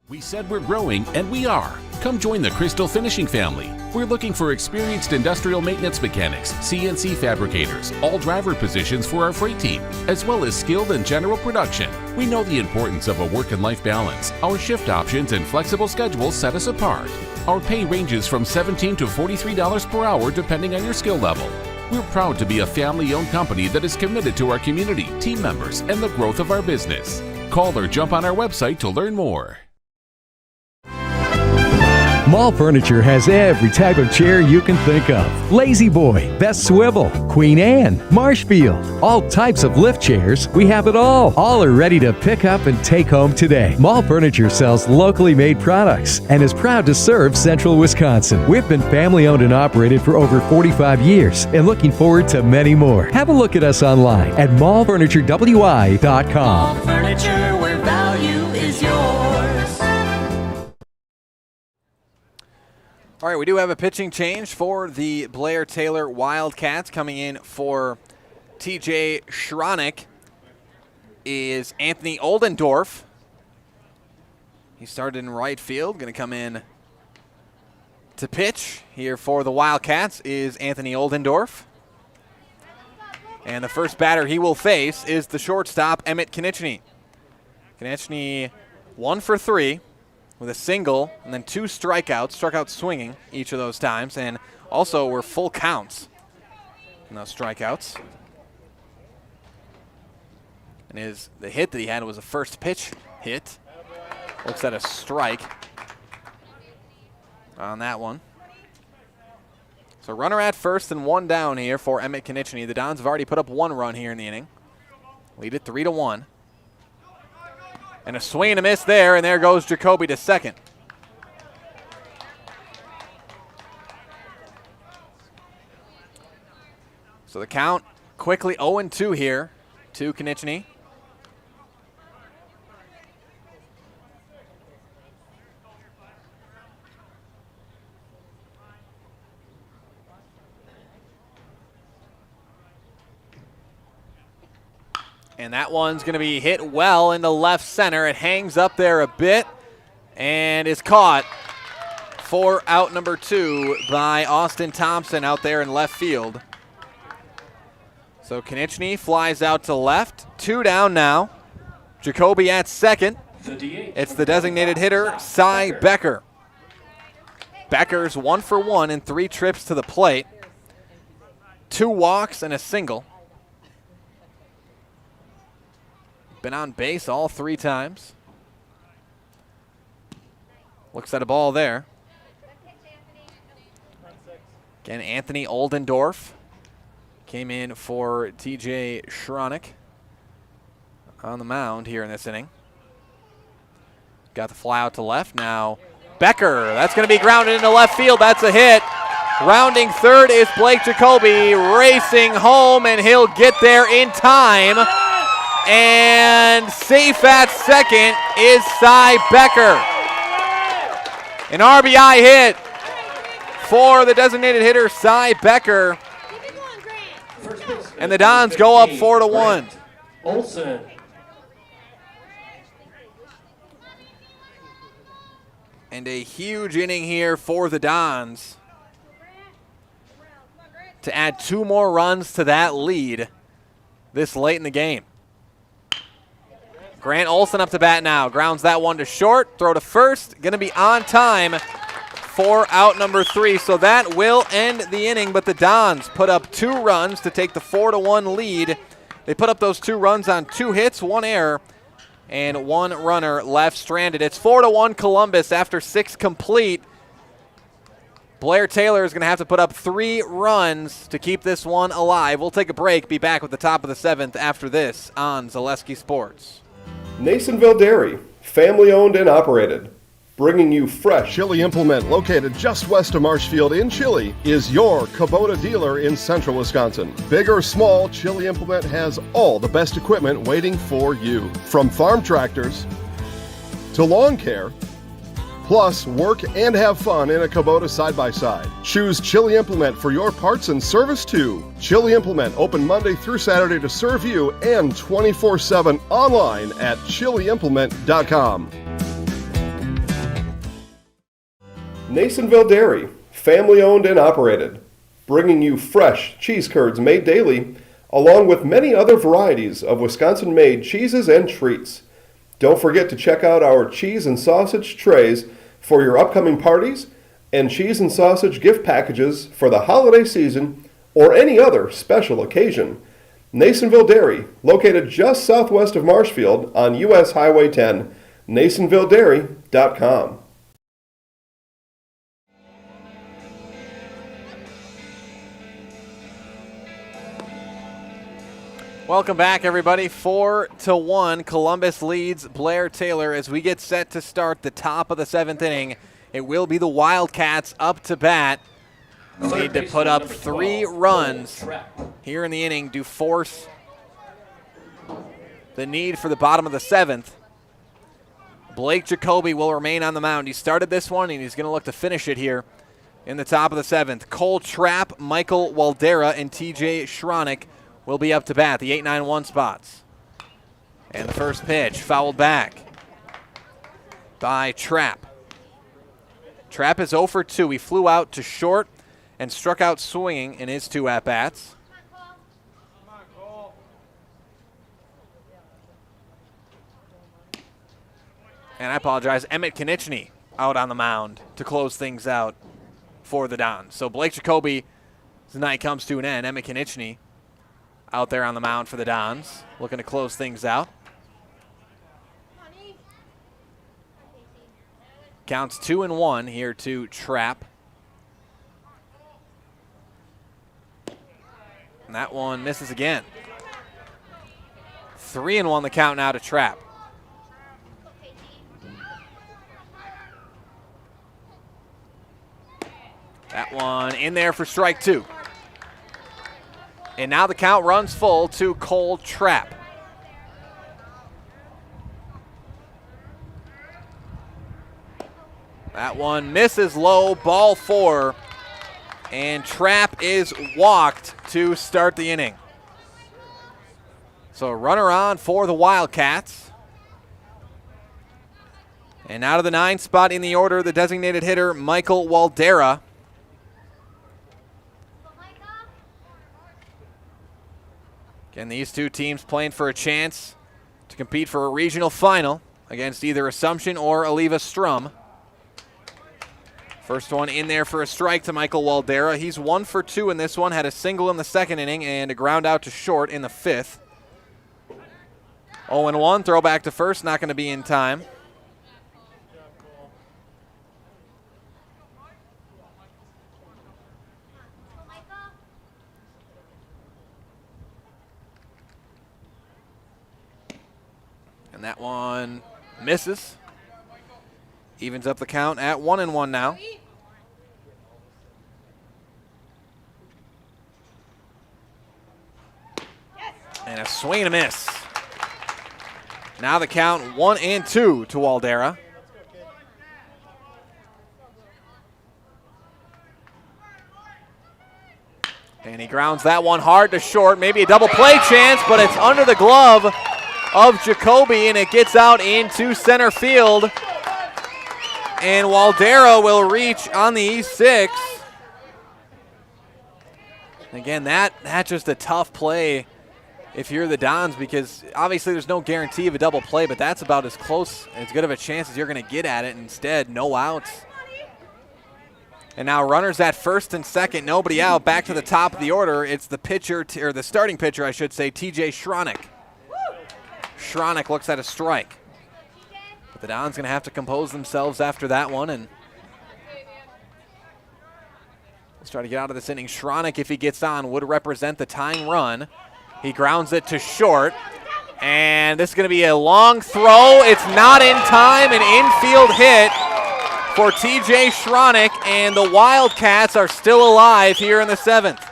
We said we're growing, and we are. Come join the Crystal Finishing family. We're looking for experienced industrial maintenance mechanics, CNC fabricators, all driver positions for our freight team, as well as skilled and general production. We know the importance of a work and life balance. Our shift options and flexible schedules set us apart. Our pay ranges from $17 to $43 per hour depending on your skill level. We're proud to be a family-owned company that is committed to our community, team members, and the growth of our business. Call or jump on our website to learn more. Mall Furniture has every type of chair you can think of. Lazy Boy, Best Swivel, Queen Anne, Marshfield, all types of lift chairs. We have it all. All are ready to pick up and take home today. Mall Furniture sells locally made products and is proud to serve Central Wisconsin. We've been family owned and operated for over 45 years and looking forward to many more. Have a look at us online at mallfurniturewi.com. Mall Furniture, where value is yours. All right, we do have a pitching change for the Blair-Taylor Wildcats. Coming in for TJ Schronik is Anthony Oldendorf. He started in right field, going to come in to pitch here for the Wildcats is Anthony Oldendorf. And the first batter he will face is the shortstop, Emmett Konechny. Konechny 1 for 3. With a single and then 2 strikeouts, struck out swinging each of those times, and also were full counts in those strikeouts. And the hit that he had was a first pitch hit. Looks at a strike on that one. So runner at first and 1 down here for Emmett Konechny. The Dons have already put up 1 run here in the inning. Lead it 3-1. And a swing and a miss there, and there goes Jacoby to second. So the count quickly 0-2 here to Konechny. And that one's going to be hit well into left center. It hangs up there a bit and is caught for out number 2 by Austin Thompson out there in left field. So Konechny flies out to left. 2 down now. Jacoby at second. It's the designated hitter, Cy Becker. Becker's 1 for 1 in 3 trips to the plate. 2 walks and a single. Been on base all 3 times. Looks at a ball there. Again, Anthony Oldendorf came in for TJ Schronek on the mound here in this inning. Got the fly out to left. Now Becker, that's going to be grounded into left field. That's a hit. Rounding third is Blake Jacoby, racing home, and he'll get there in time. And safe at second is Cy Becker. An RBI hit for the designated hitter, Cy Becker. And the Dons go up 4-1. Olsen. And a huge inning here for the Dons to add 2 more runs to that lead this late in the game. Grant Olsen up to bat now. Grounds that one to short. Throw to first. Going to be on time for out number 3. So that will end the inning, but the Dons put up 2 runs to take the 4-1 lead. They put up those 2 runs on 2 hits, 1 error, and 1 runner left stranded. It's 4-1 Columbus after 6 complete. Blair-Taylor is going to have to put up 3 runs to keep this one alive. We'll take a break. Be back with the top of the 7th after this on Zaleski Sports. Nasonville Dairy, family owned and operated. Bringing you fresh Chili Implement located just west of Marshfield in Chile is your Kubota dealer in central Wisconsin. Big or small, Chili Implement has all the best equipment waiting for you. From farm tractors to lawn care, plus work and have fun in a Kubota side-by-side. Choose Chili Implement for your parts and service too. Chili Implement open Monday through Saturday to serve you and 24/7 online at chiliimplement.com. Nasonville Dairy, family owned and operated, bringing you fresh cheese curds made daily, along with many other varieties of Wisconsin-made cheeses and treats. Don't forget to check out our cheese and sausage trays for your upcoming parties and cheese and sausage gift packages for the holiday season or any other special occasion. Nasonville Dairy, located just southwest of Marshfield on US Highway 10, nasonvilledairy.com. Welcome back, everybody. 4-1. Columbus leads Blair-Taylor as we get set to start the top of the 7th inning. It will be the Wildcats up to bat. They need to put up 3 runs here in the inning to force the need for the bottom of the 7th. Blake Jacoby will remain on the mound. He started this one, and he's going to look to finish it here in the top of the 7th. Cole Trapp, Michael Waldera, and TJ Schronek will be up to bat, the 8-9-1 spots. And the first pitch fouled back by Trapp. Trapp is 0 for 2. He flew out to short and struck out swinging in his 2 at-bats. And I apologize, Emmett Konechny out on the mound to close things out for the Dons. So Blake Jacoby, tonight comes to an end. Emmett Konechny out there on the mound for the Dons, looking to close things out. Counts 2-1 here to Trapp. And that one misses again. 3-1 the count now to Trapp. That one in there for strike 2. And now the count runs full to Cole Trapp. That one misses low, ball 4. And Trapp is walked to start the inning. So a runner on for the Wildcats. And out of the 9th spot in the order, the designated hitter, Michael Waldera. Again, these two teams playing for a chance to compete for a regional final against either Assumption or Aleva Strum. First one in there for a strike to Michael Waldera. He's 1 for 2 in this one, had a single in the 2nd inning and a ground out to short in the 5th. 0-1, throw back to first, not going to be in time. And that one misses. Evens up the count at 1-1 now. And a swing and a miss. Now the count 1-2 to Waldera. And he grounds that one hard to short. Maybe a double play chance, but it's under the glove of Jacoby, and it gets out into center field. And Waldera will reach on the E6. Again, that's just a tough play if you're the Dons, because obviously there's no guarantee of a double play, but that's about as close, as good of a chance as you're going to get at it. Instead, no outs. And now runners at first and second, nobody out. Back to the top of the order. It's the pitcher, or the starting pitcher, I should say, TJ Schronek. Schronek looks at a strike. But the Dons going to have to compose themselves after that one, and let's try to get out of this inning. Schronek, if he gets on, would represent the tying run. He grounds it to short, and this is going to be a long throw. It's not in time, an infield hit for TJ Schronek, and the Wildcats are still alive here in the 7th.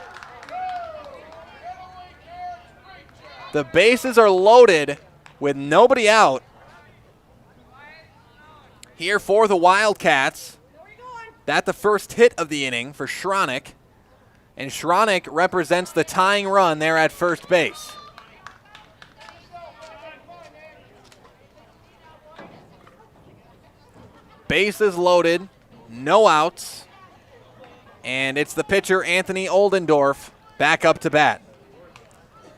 The bases are loaded with nobody out here for the Wildcats. That's the first hit of the inning for Schronek, and Schronek represents the tying run there at first base. Bases loaded, no outs, and it's the pitcher Anthony Oldendorf back up to bat.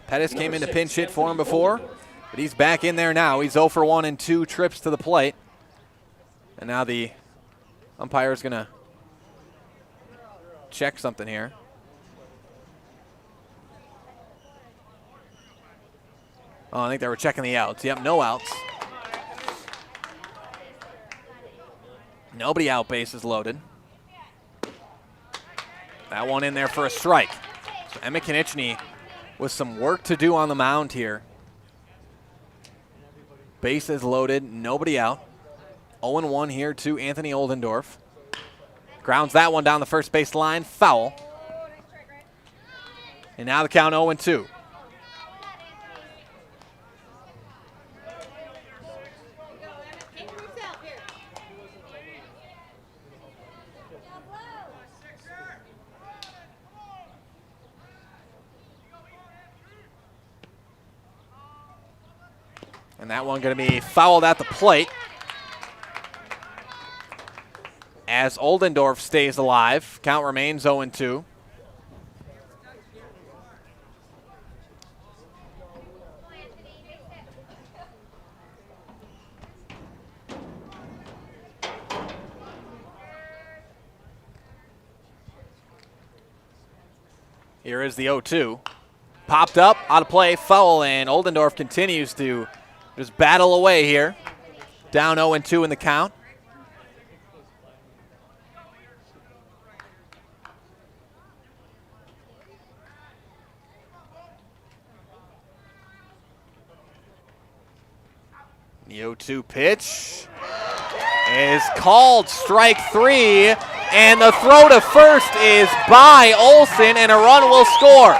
Pettis came in to pinch hit for him before, but he's back in there now. He's 0 for 1 and 2 trips to the plate. And now the umpire is going to check something here. Oh, I think they were checking the outs. Yep, no outs. Nobody out, bases loaded. That one in there for a strike. So Emmett Konieczny with some work to do on the mound here. Bases loaded, nobody out. 0-1 here to Anthony Oldendorf. Grounds that one down the first base line, foul. And now the count 0-2. And that one going to be fouled at the plate as Oldendorf stays alive. Count remains 0-2. Here is the 0-2. Popped up, out of play, foul, and Oldendorf continues to just battle away here. Down 0-2 in the count. The 0-2 pitch is called strike 3, and the throw to first is by Olsen, and a run will score.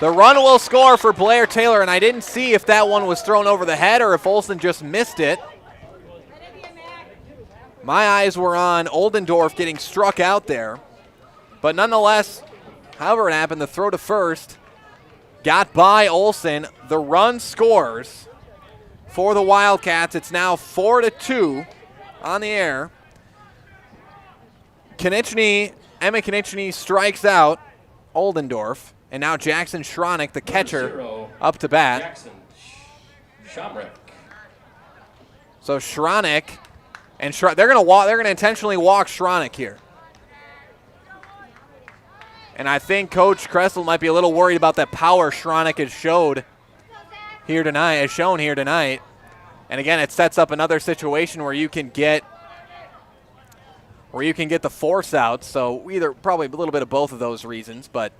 The run will score for Blair-Taylor, and I didn't see if that one was thrown over the head or if Olsen just missed it. My eyes were on Oldendorf getting struck out there. But nonetheless, however it happened, the throw to first got by Olsen. The run scores for the Wildcats. It's now 4-2 on the air. Emma Konieczny strikes out Oldendorf. And now Jackson Schronek, the catcher, up to bat. Jackson Schomrick. So Schronek and they're going to intentionally walk Schronek here. And I think Coach Kressel might be a little worried about that power Schronek has shown here tonight. And again, it sets up another situation where you can get the force out. So probably a little bit of both of those reasons, but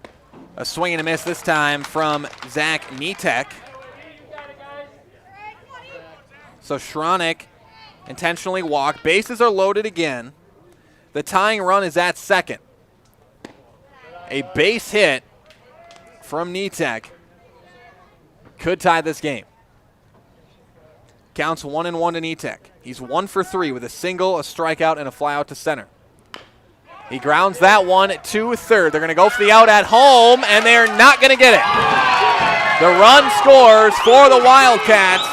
a swing and a miss this time from Zach Nitek. So Schronek intentionally walked. Bases are loaded again. The tying run is at second. A base hit from Nitek could tie this game. Counts 1-1 to Nitek. He's 1 for 3 with a single, a strikeout, and a flyout to center. He grounds that one to third. They're going to go for the out at home, and they're not going to get it. The run scores for the Wildcats.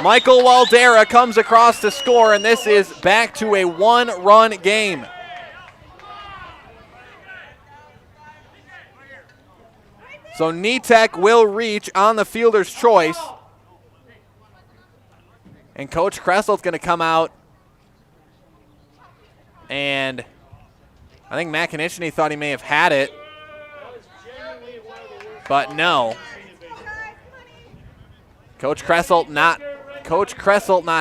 Michael Waldera comes across to score, and this is back to a one-run game. So Nitek will reach on the fielder's choice. And Coach Kressel's going to come out. And I think Matt Konieczny thought he may have had it. But no. Coach Kressel not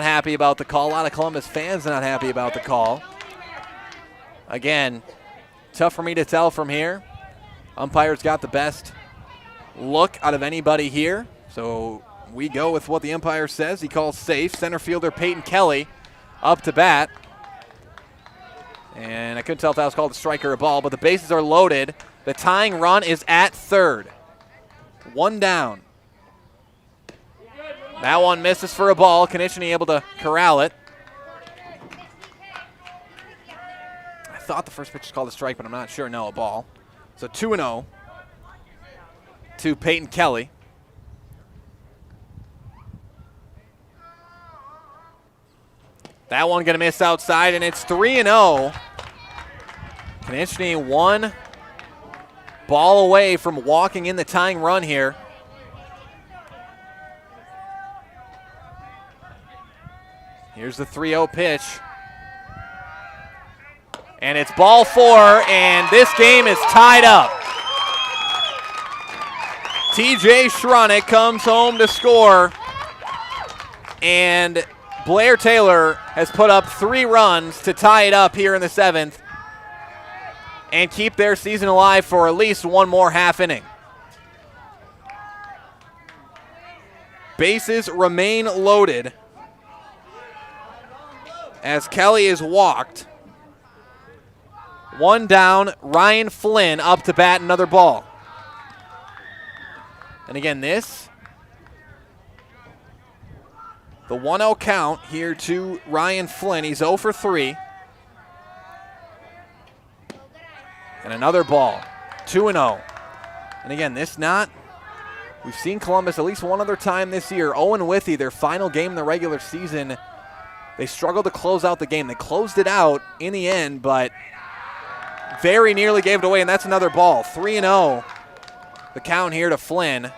happy about the call. A lot of Columbus fans not happy about the call. Again, tough for me to tell from here. Umpire's got the best look out of anybody here. So we go with what the umpire says. He calls safe. Center fielder Peyton Kelly up to bat. And I couldn't tell if that was called a strike or a ball, but the bases are loaded. The tying run is at third. One down. That one misses for a ball. Konieczny able to corral it. I thought the first pitch was called a strike, but I'm not sure. No, a ball. So 2-0 to Peyton Kelly. That one going to miss outside, and it's 3-0. Konieczny one ball away from walking in the tying run here. Here's the 3-0 pitch. And it's ball 4, and this game is tied up. TJ Schronek comes home to score, and Blair-Taylor has put up 3 runs to tie it up here in the 7th and keep their season alive for at least one more half inning. Bases remain loaded as Kelly is walked. One down, Ryan Flynn up to bat, another ball. And again, the 1-0 count here to Ryan Flynn. He's 0 for 3. And another ball, 2-0. And again, we've seen Columbus at least one other time this year. Owen Withey, their final game in the regular season, they struggled to close out the game. They closed it out in the end, but very nearly gave it away, and that's another ball. 3-0, the count here to Flynn.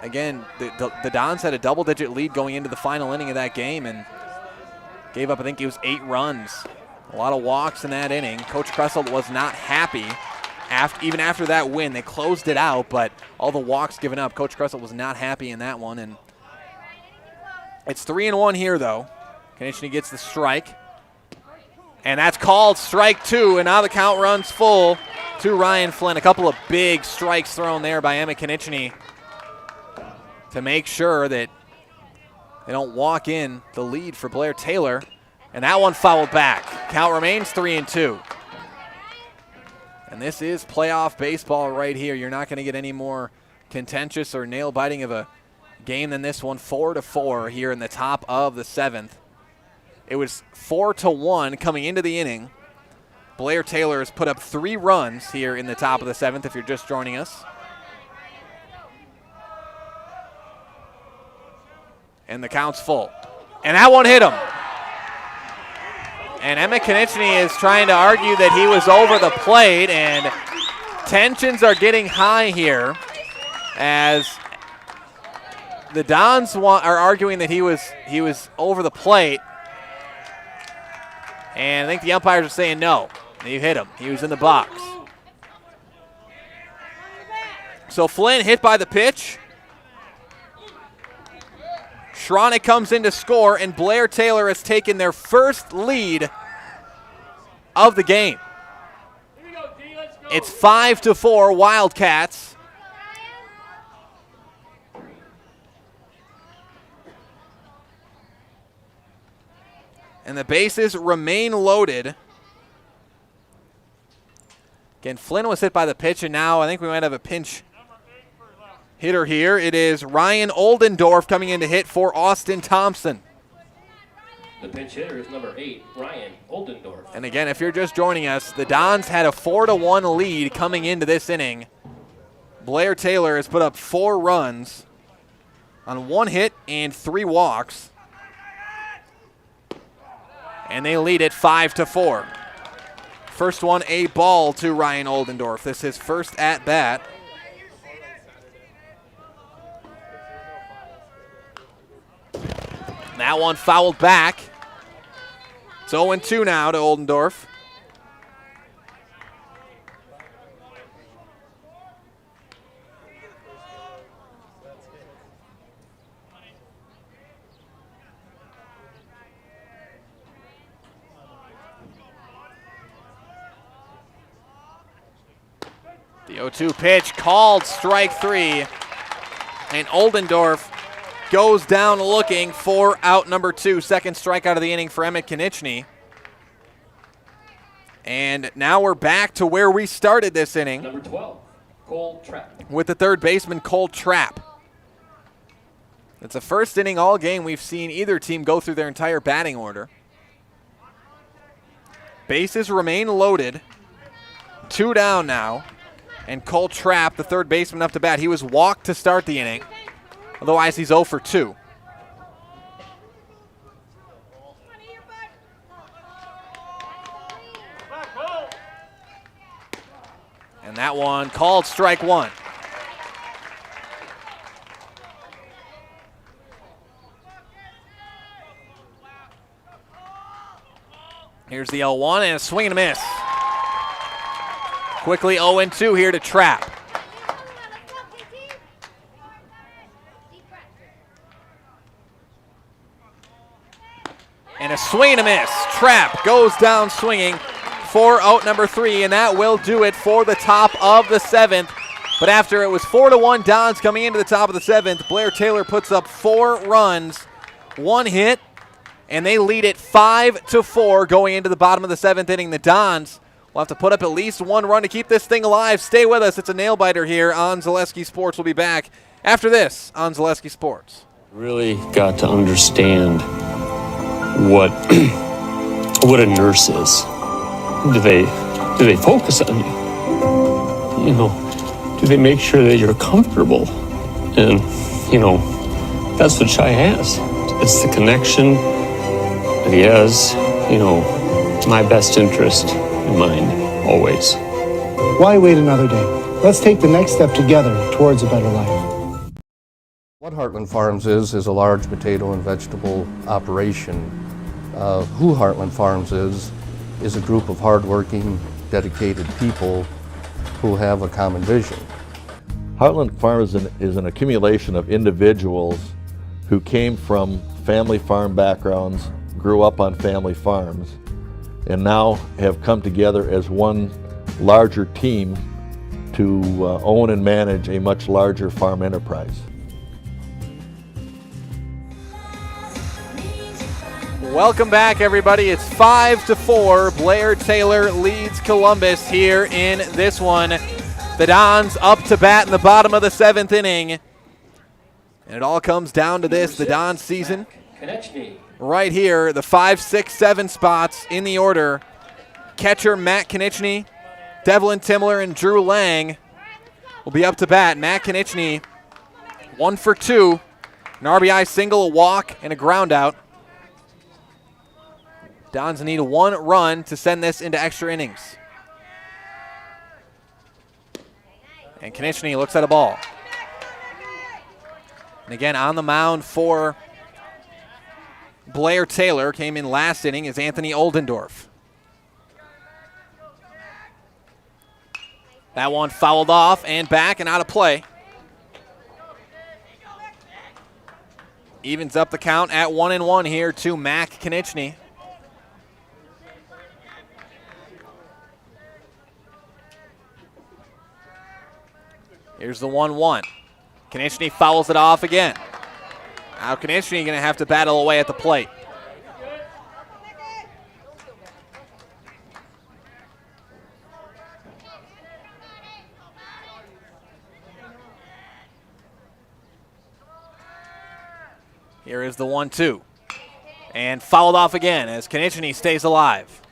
Again, the Dons had a double-digit lead going into the final inning of that game and gave up, I think it was 8 runs. A lot of walks in that inning. Coach Kressel was not happy. Even after that win, they closed it out, but all the walks given up, Coach Kressel was not happy in that one. And it's 3-1 here, though. Konieczny gets the strike. And that's called strike 2, and now the count runs full to Ryan Flynn. A couple of big strikes thrown there by Emma Konieczny to make sure that they don't walk in the lead for Blair-Taylor. And that one fouled back. Count remains 3-2. And this is playoff baseball right here. You're not going to get any more contentious or nail-biting of a game than this one. 4-4 here in the top of the 7th. It was 4-1 coming into the inning. Blair-Taylor has put up 3 runs here in the top of the 7th if you're just joining us. And the count's full. And that one hit him. And Emmett Konieczny is trying to argue that he was over the plate, and tensions are getting high here as the Dons are arguing that he was over the plate. And I think the umpires are saying no. You hit him. He was in the box. So Flynn hit by the pitch. Schronick comes in to score, and Blair-Taylor has taken their first lead of the game. It's 5-4 Wildcats. And the bases remain loaded. Again, Flynn was hit by the pitch, and now I think we might have a pinch hitter here. It is Ryan Oldendorf coming in to hit for Austin Thompson. The pinch hitter is number 8, Ryan Oldendorf. And again, if you're just joining us, the Dons had a 4-1 lead coming into this inning. Blair-Taylor has put up 4 runs on 1 hit and 3 walks. And they lead it 5-4. First one, a ball to Ryan Oldendorf. This is his first at-bat. That one fouled back. It's 0-2 now to Oldendorf. The 0-2 pitch called strike 3. And Oldendorf goes down looking for out number 2. Second strikeout of the inning for Emmett Konieczny. And now we're back to where we started this inning. Number 12, Cole Trapp. With the third baseman, Cole Trapp. It's the first inning all game we've seen either team go through their entire batting order. Bases remain loaded. 2 down now. And Cole Trapp, the third baseman, up to bat. He was walked to start the inning. Otherwise, he's 0 for 2. And that one called strike 1. Here's the 0-1 and a swing and a miss. Quickly 0-2 here to Trapp. And a swing and a miss. Trapp goes down swinging for out number 3, and that will do it for the top of the 7th. But after it was 4-1 Dons coming into the top of the 7th, Blair-Taylor puts up 4 runs, 1 hit, and they lead it 5-4 going into the bottom of the 7th inning. The Dons will have to put up at least 1 run to keep this thing alive. Stay with us. It's a nail-biter here on Zaleski Sports. We'll be back after this on Zaleski Sports. Really got to understand what a nurse is. Do they focus on you? You know, do they make sure that you're comfortable? And, you know, that's what Shai has. It's the connection that he has, you know, my best interest in mind, always. Why wait another day? Let's take the next step together towards a better life. What Heartland Farms is a large potato and vegetable operation. Who Heartland Farms is a group of hardworking, dedicated people who have a common vision. Heartland Farms is an accumulation of individuals who came from family farm backgrounds, grew up on family farms, and now have come together as one larger team to own and manage a much larger farm enterprise. Welcome back, everybody. It's 5-4. Blair-Taylor leads Columbus here in this one. The Dons up to bat in the bottom of the 7th inning. And it all comes down to this, the Dons season. Right here, the 5, 6, 7 spots in the order. Catcher Matt Konechny, Devlin Timler, and Drew Lang will be up to bat. Matt Konechny, 1 for 2. An RBI single, a walk, and a ground out. Dons need 1 run to send this into extra innings. And Konechny looks at a ball. And again, on the mound for Blair-Taylor, came in last inning, is Anthony Oldendorf. That one fouled off and back and out of play. Evens up the count at 1-1 here to Mac Konechny. Here's the 1-1. Konechny fouls it off again. Now Konechny going to have to battle away at the plate. Here is the 1-2. And fouled off again as Konechny stays alive.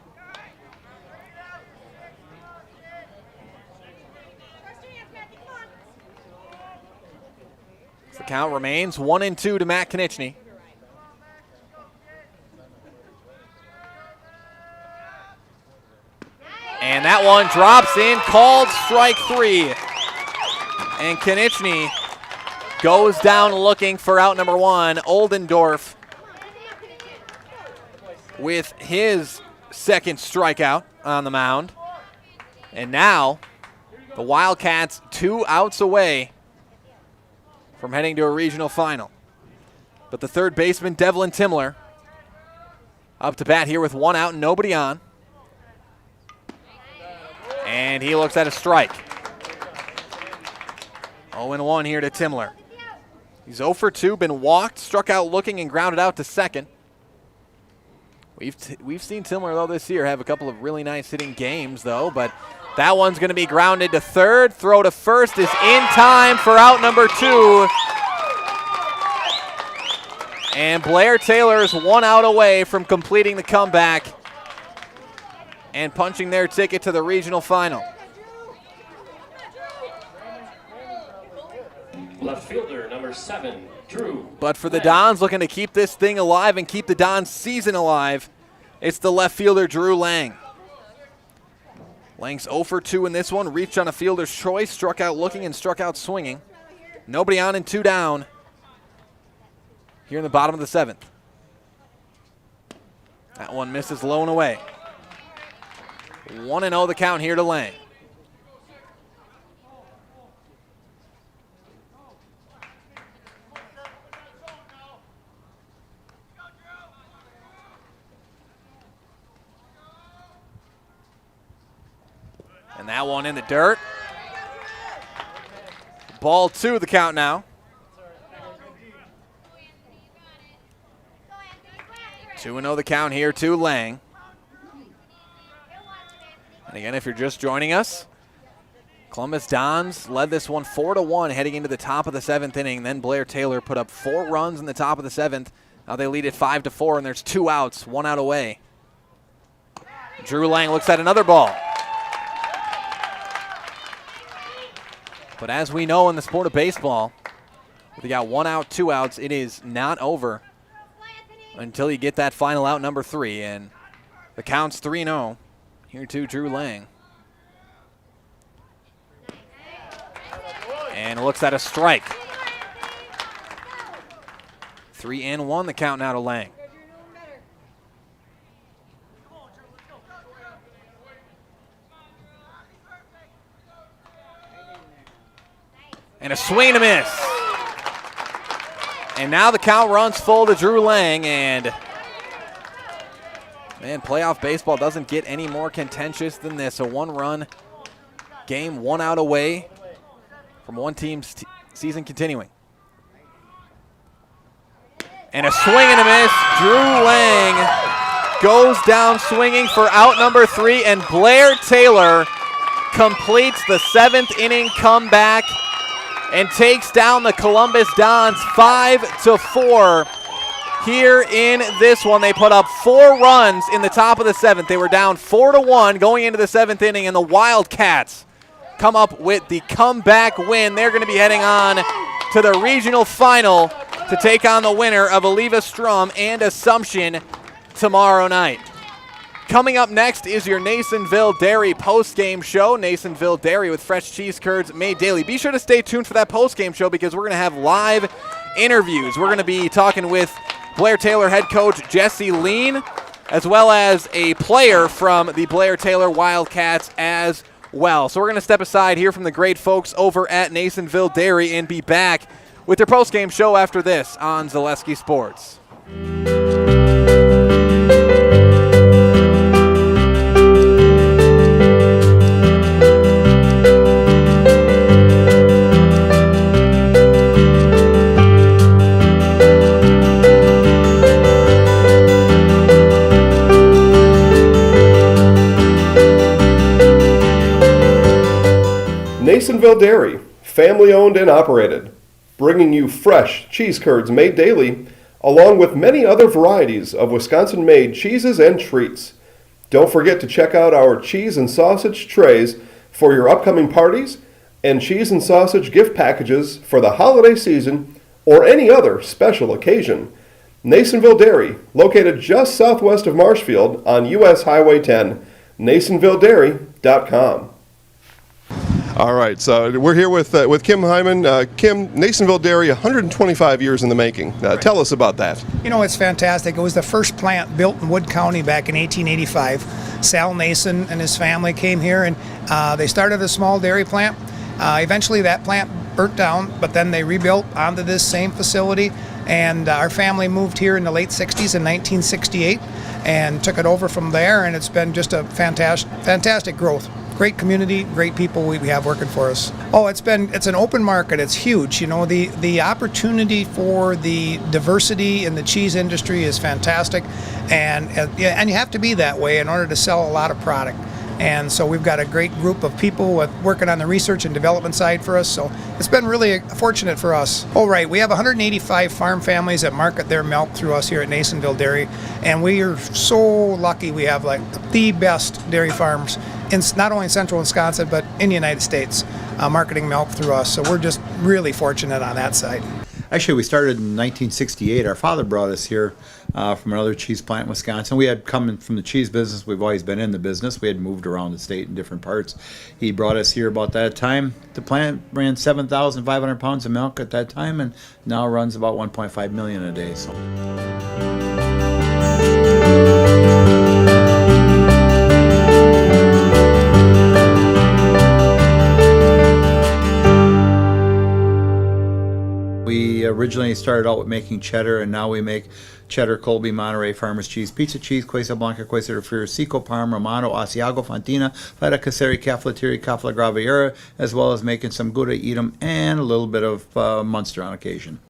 The count remains 1-2 to Matt Konechny. And that one drops in, called strike 3. And Konechny goes down looking for out number 1. Oldendorf with his second strikeout on the mound. And now the Wildcats 2 outs away from heading to a regional final. But the third baseman, Devlin Timler, up to bat here with 1 out and nobody on. And he looks at a strike. 0-1 here to Timler. He's 0 for 2, been walked, struck out looking, and grounded out to second. We've seen Timler, though, this year have a couple of really nice hitting games, though, but that one's going to be grounded to third. Throw to first is in time for out number 2. And Blair-Taylor is 1 out away from completing the comeback and punching their ticket to the regional final. Left fielder, number 7, Drew. But for the Dons looking to keep this thing alive and keep the Dons season alive, it's the left fielder, Drew Lang. Lang's 0 for 2 in this one, reached on a fielder's choice, struck out looking and struck out swinging. Nobody on and 2 down here in the bottom of the 7th. That one misses low and away. 1-0 the count here to Lang. And that one in the dirt. Ball 2 the count now. 2-0 the count here to Lang. And again, if you're just joining us, Columbus Dons led this one 4-1 heading into the top of the 7th inning. Then Blair-Taylor put up 4 runs in the top of the 7th. Now they lead it 5-4, and there's 2 outs, 1 out away. Drew Lang looks at another ball. But as we know in the sport of baseball, if you got 1 out, 2 outs, it is not over until you get that final out number 3. And the count's 3-0 here to Drew Lang. And looks at a strike. 3-1 the count now to Lang. And a swing and a miss. And now the count runs full to Drew Lang. And, man, playoff baseball doesn't get any more contentious than this. A 1-run game, 1 out away from one team's season continuing. And a swing and a miss. Drew Lang goes down swinging for out number 3, and Blair-Taylor completes the 7th inning comeback and takes down the Columbus Dons 5-4. Here in this one, they put up 4 runs in the top of the 7th. They were down 4-1 going into the 7th inning, and the Wildcats come up with the comeback win. They're going to be heading on to the regional final to take on the winner of Oliva Strum and Assumption tomorrow night. Coming up next is your Nasonville Dairy post-game show. Nasonville Dairy with fresh cheese curds made daily. Be sure to stay tuned for that post-game show because we're going to have live interviews. We're going to be talking with Blair-Taylor head coach Jesse Lean, as well as a player from the Blair-Taylor Wildcats as well. So we're going to step aside here from the great folks over at Nasonville Dairy and be back with their post-game show after this on Zaleski Sports. Nasonville Dairy, family owned and operated, bringing you fresh cheese curds made daily, along with many other varieties of Wisconsin-made cheeses and treats. Don't forget to check out our cheese and sausage trays for your upcoming parties and cheese and sausage gift packages for the holiday season or any other special occasion. Nasonville Dairy, located just southwest of Marshfield on US Highway 10, NasonvilleDairy.com. All right, so we're here with Kim Hyman. Kim, Nasonville Dairy, 125 years in the making. Tell us about that. You know, it's fantastic. It was the first plant built in Wood County back in 1885. Sal Nason and his family came here, and they started a small dairy plant. Eventually that plant burnt down, but then they rebuilt onto this same facility, and our family moved here in the late 60s in 1968 and took it over from there, and it's been just a fantastic growth. Great community, great people we have working for us. Oh, it's an open market. It's huge. You know, the opportunity for the diversity in the cheese industry is fantastic, and you have to be that way in order to sell a lot of product. And so we've got a great group of people working on the research and development side for us. So it's been really fortunate for us. Oh, right. We have 185 farm families that market their milk through us here at Nasonville Dairy. And we are so lucky we have like the best dairy farms in not only in central Wisconsin, but in the United States, marketing milk through us. So we're just really fortunate on that side. Actually, we started in 1968. Our father brought us here from another cheese plant in Wisconsin. We had come from the cheese business. We've always been in the business. We had moved around the state in different parts. He brought us here about that time. The plant ran 7,500 pounds of milk at that time, and now runs about 1.5 million a day. So. We originally started out with making cheddar, and now we make cheddar, Colby, Monterey, Farmers Cheese, Pizza Cheese, Quesa Blanca, Quesa de Friar, Seco, Parma, Romano, Asiago, Fontina, Feta Caseri, Caflateri, Cafla Graviera, as well as making some Gouda Edam and a little bit of Munster on occasion.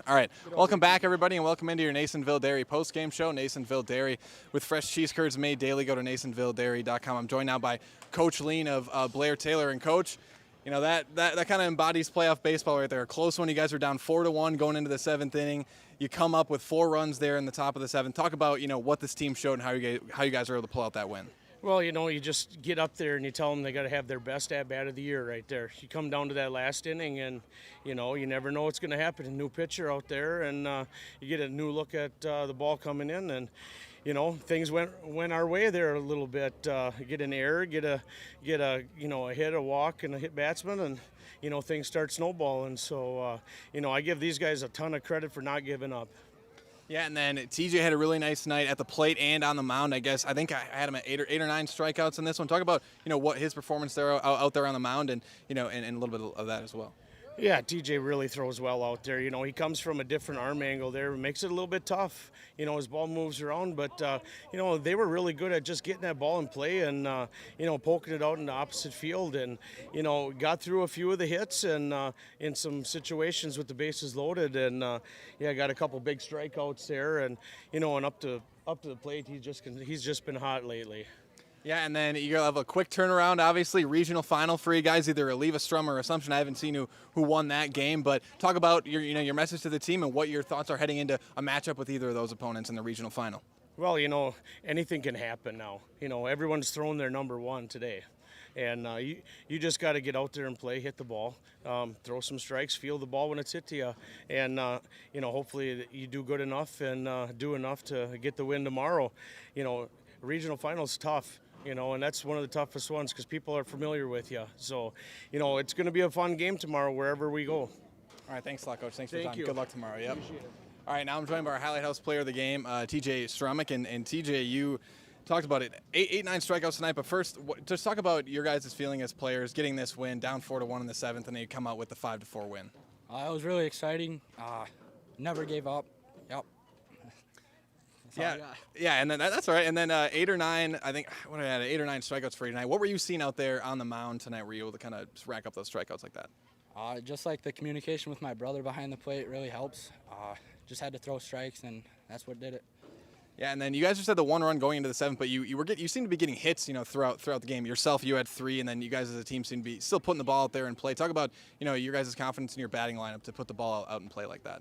All right, welcome back, everybody, and welcome into your Nasonville Dairy post-game show. Nasonville Dairy with fresh cheese curds made daily. Go to nasonvilledairy.com. I'm joined now by Coach Lean of Blair-Taylor. And, Coach, you know, that kind of embodies playoff baseball right there. A close one. You guys were down 4-1 going into the 7th inning. You come up with 4 runs there in the top of the 7th. Talk about, you know, what this team showed and how you guys were able to pull out that win. Well, you know, you just get up there and you tell them they got to have their best at-bat of the year right there. You come down to that last inning and, you know, you never know what's going to happen. A new pitcher out there and you get a new look at the ball coming in and, you know, things went our way there a little bit. Get an error, get a you know, a hit, a walk, and a hit batsman, and, you know, things start snowballing. So, you know, I give these guys a ton of credit for not giving up. Yeah, and then TJ had a really nice night at the plate and on the mound. I guess I think I had him at 8 or 9 strikeouts in this one. Talk about, you know, what his performance there out there on the mound, and, you know, and a little bit of that as well. Yeah, TJ really throws well out there. You know, he comes from a different arm angle there, makes it a little bit tough. You know, his ball moves around, but, you know, they were really good at just getting that ball in play and, you know, poking it out in the opposite field and, you know, got through a few of the hits and in some situations with the bases loaded and, yeah, got a couple big strikeouts there and, you know, and up to the plate, he's just been hot lately. Yeah, and then you'll have a quick turnaround, obviously, regional final for you guys, either Leave Strum or Assumption. I haven't seen who won that game, but talk about your message to the team and what your thoughts are heading into a matchup with either of those opponents in the regional final. Well, you know, anything can happen now. You know, everyone's throwing their number one today. And you just got to get out there and play, hit the ball, throw some strikes, feel the ball when it's hit to you. And, you know, hopefully you do good enough and do enough to get the win tomorrow. You know, regional final's tough. You know, and that's one of the toughest ones because people are familiar with you. So, you know, it's going to be a fun game tomorrow wherever we go. All right, thanks a lot, Coach. Thanks for the time. You. Good luck tomorrow. Yep. Appreciate it. All right, now I'm joined by our Highlight House player of the game, TJ Strummick. And TJ, you talked about it, 8-9 strikeouts tonight. But first, just talk about your guys' feeling as players getting this win, down 4-1 in the 7th, and then you come out with the 5-4 win. It was really exciting. Never gave up. Yep. Yeah, and then that's all right. And then 8 or 9, I think, what did I had 8 or 9 strikeouts for you tonight. What were you seeing out there on the mound tonight? Were you able to kind of rack up those strikeouts like that? Just like the communication with my brother behind the plate really helps. Just had to throw strikes, and that's what did it. Yeah, and then you guys just had the 1 run going into the 7th, but you seem to be getting hits, you know, throughout the game. Yourself, you had 3, and then you guys as a team seem to be still putting the ball out there and play. Talk about, you know, your guys' confidence in your batting lineup to put the ball out and play like that.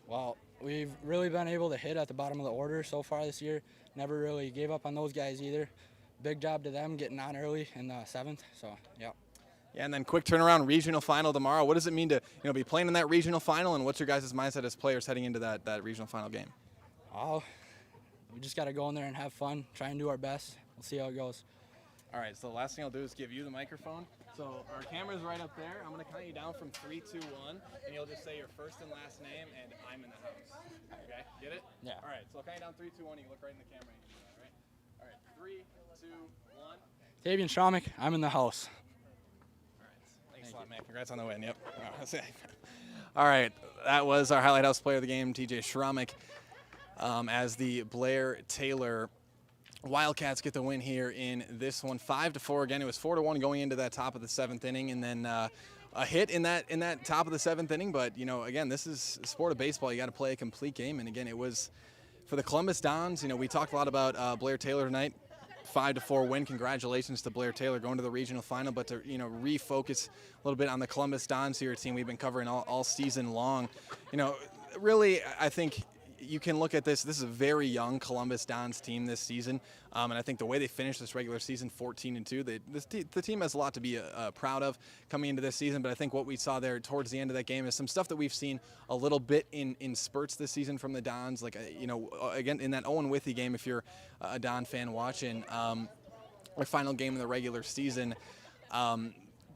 Well, we've really been able to hit at the bottom of the order so far this year. Never really gave up on those guys either. Big job to them getting on early in the 7th. So, yeah. Yeah, and then quick turnaround, regional final tomorrow. What does it mean to, you know, be playing in that regional final, and what's your guys' mindset as players heading into that regional final game? We just got to go in there and have fun, try and do our best. We'll see how it goes. All right, so the last thing I'll do is give you the microphone. So our camera's right up there. I'm going to count you down from 3, 2, 1, and you'll just say your first and last name and I'm in the house. Okay, get it? Yeah. All right, so I'll count you down 3, 2, 1, and you look right in the camera. All right, 3, 2, 1. Tavian Stromik, I'm in the house. All right, thanks a lot, man. Congrats on the win. Yep. All right, that was our Highlight House player of the game, TJ Stromik, as the Blair-Taylor Wildcats get the win here in this one, 5-4. Again, it was 4-1 going into that top of the 7th inning, and then a hit in that top of the 7th inning. But you know, again, this is the sport of baseball. You got to play a complete game, and again, it was for the Columbus Dons. You know, we talked a lot about Blair-Taylor tonight. 5-4 win. Congratulations to Blair-Taylor going to the regional final, but to, you know, refocus a little bit on the Columbus Dons here, a team we've been covering all season long. You know, really, I think you can look at this. This is a very young Columbus Dons team this season, and I think the way they finished this regular season, 14-2, the team has a lot to be proud of coming into this season. But I think what we saw there towards the end of that game is some stuff that we've seen a little bit in spurts this season from the Dons. Like, you know, again, in that Owen Withey game, if you're a Don fan watching, our final game in the regular season.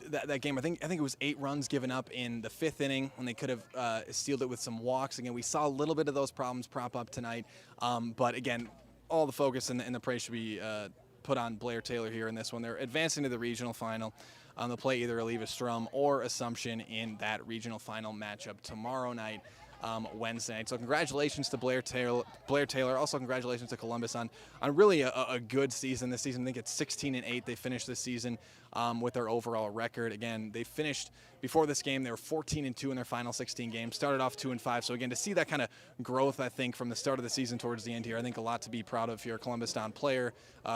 That game, I think it was 8 runs given up in the 5th inning when they could have sealed it with some walks. Again, we saw a little bit of those problems prop up tonight. But again, all the focus and the praise should be put on Blair-Taylor here in this one. They're advancing to the regional final. They'll play either Leave Strum or Assumption in that regional final matchup tomorrow night. Wednesday night. So congratulations to Blair-Taylor. Also congratulations to Columbus on really a good season this season. I think it's 16-8 they finished this season with their overall record. Again, they finished before this game, they were 14-2 in their final 16 games, started off 2-5. So again, to see that kind of growth, I think, from the start of the season towards the end here, I think a lot to be proud of if you're a Columbus Down player,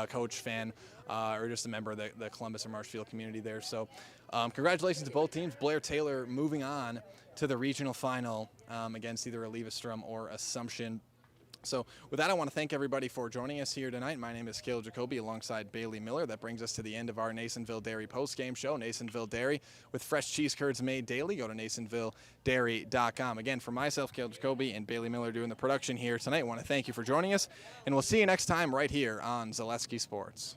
coach, fan, or just a member of the Columbus or Marshfield community there. So congratulations to both teams. Blair-Taylor moving on to the regional final against either Olivestrom or Assumption. So with that, I want to thank everybody for joining us here tonight. My name is Caleb Jacoby alongside Bailey Miller. That brings us to the end of our Nasonville Dairy postgame show. Nasonville Dairy with fresh cheese curds made daily. Go to NasonvilleDairy.com. Again, for myself, Caleb Jacoby, and Bailey Miller doing the production here tonight, I want to thank you for joining us, and we'll see you next time right here on Zaleski Sports.